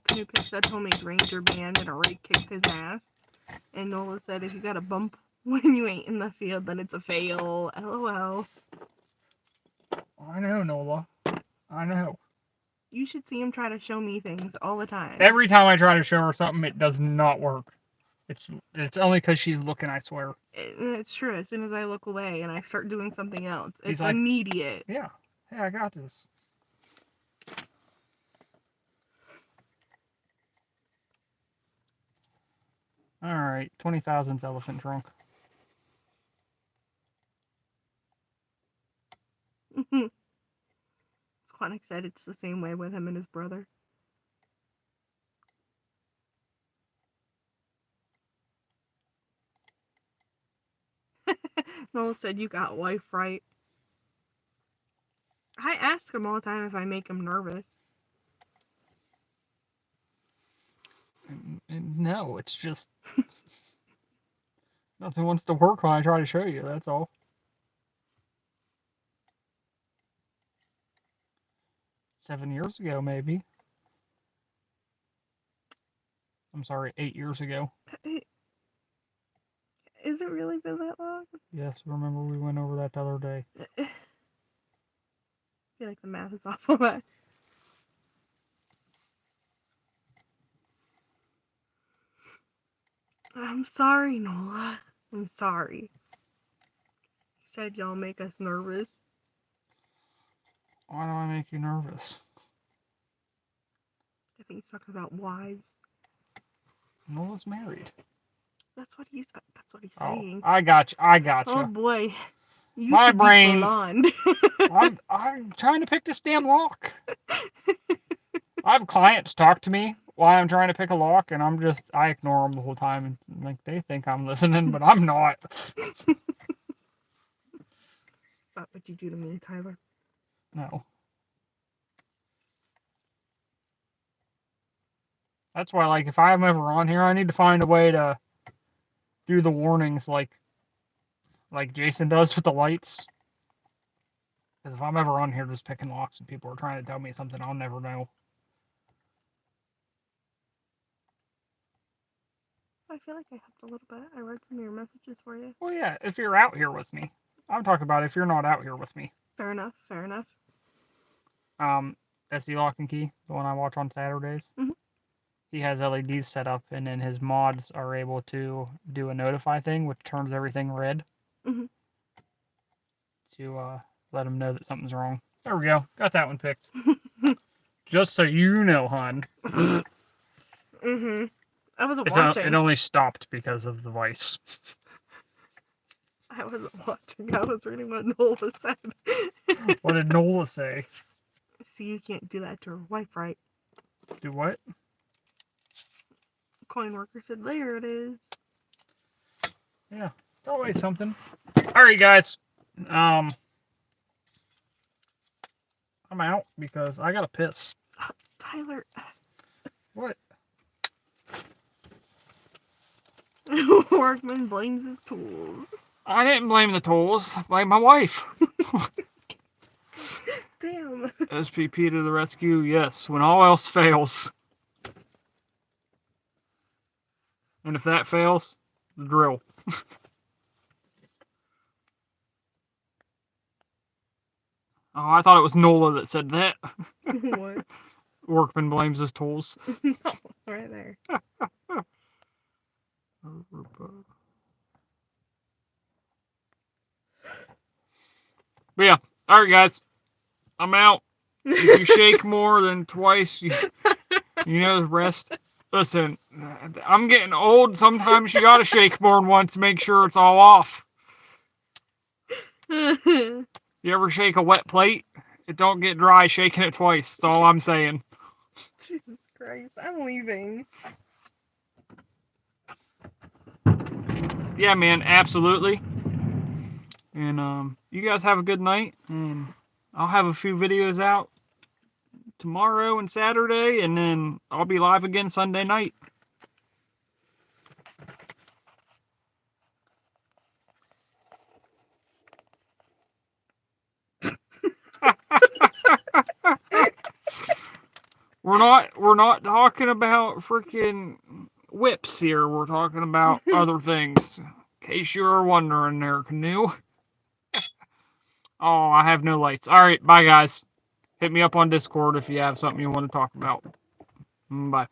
Canoe Pig said homemade ranger band and already kicked his ass. And Nola said if you got a bump when you ain't in the field, then it's a fail. LOL.
I know, Nola. I know.
You should see him try to show me things all the time.
Every time I try to show her something, it does not work. It's only because she's looking, I swear.
It's true. As soon as I look away and I start doing something else, it's
like,
immediate.
Yeah. Hey, I got this. Alright, 20,000's elephant trunk.
Squanick said it's the same way with him and his brother. Noel said you got wife right. I ask him all the time if I make him nervous.
No, it's just... nothing wants to work when I try to show you, that's all. Seven years ago, maybe. I'm sorry, 8 years ago.
Is it really been that long?
Yes, remember we went over that the other day.
I feel like the math is off on that. I'm sorry, Nola. I'm sorry. He said y'all make us nervous.
Why do I make you nervous?
I think he's talking about wives.
Nola's married.
That's what he's saying.
I got you.
Oh boy. You
My
should
brain.
Be blonde.
I'm trying to pick this damn lock. I have clients talk to me while I'm trying to pick a lock, and I ignore them the whole time, and like they think I'm listening, but I'm not.
Is that what you do to me, Tyler?
No. That's why, like, if I'm ever on here, I need to find a way to do the warnings like Jason does with the lights. Because if I'm ever on here just picking locks and people are trying to tell me something, I'll never know.
I feel like I helped a little bit. I read some of your messages for you.
Well, yeah, if you're out here with me. I'm talking about if you're not out here with me.
Fair enough, fair enough.
SE Lock and Key, the one I watch on Saturdays.
Mm-hmm.
He has LEDs set up, and then his mods are able to do a notify thing, which turns everything red.
Mm-hmm.
To let him know that something's wrong. There we go. Got that one picked. Just so you know, hon.
Mm-hmm. I wasn't watching.
It only stopped because of the voice.
I wasn't watching. I was reading what Nola said.
What did Nola say?
See, you can't do that to her wife, right?
Do what?
Coin worker said, there it is.
Yeah, it's always something. Alright, guys. I'm out because I gotta piss.
Tyler.
What?
Workman blames his tools.
I didn't blame the tools. I blame my wife.
Damn.
SPP to the rescue, yes, when all else fails. And if that fails, the drill. Oh, I thought it was Nola that said that.
What?
Workman blames his tools.
No, it's right there.
But yeah, alright guys, I'm out. If you shake more than twice, you know the rest. Listen, I'm getting old. Sometimes you gotta shake more than once to make sure it's all off. You ever shake a wet plate? It don't get dry shaking it twice. That's all I'm saying.
Jesus Christ, I'm leaving.
Yeah, man, absolutely. And you guys have a good night. And I'll have a few videos out tomorrow and Saturday, and then I'll be live again Sunday night. We're not talking about freaking whips here. We're talking about other things. In case you were wondering there, Canoe. Oh, I have no lights. Alright, bye guys. Hit me up on Discord if you have something you want to talk about. Bye.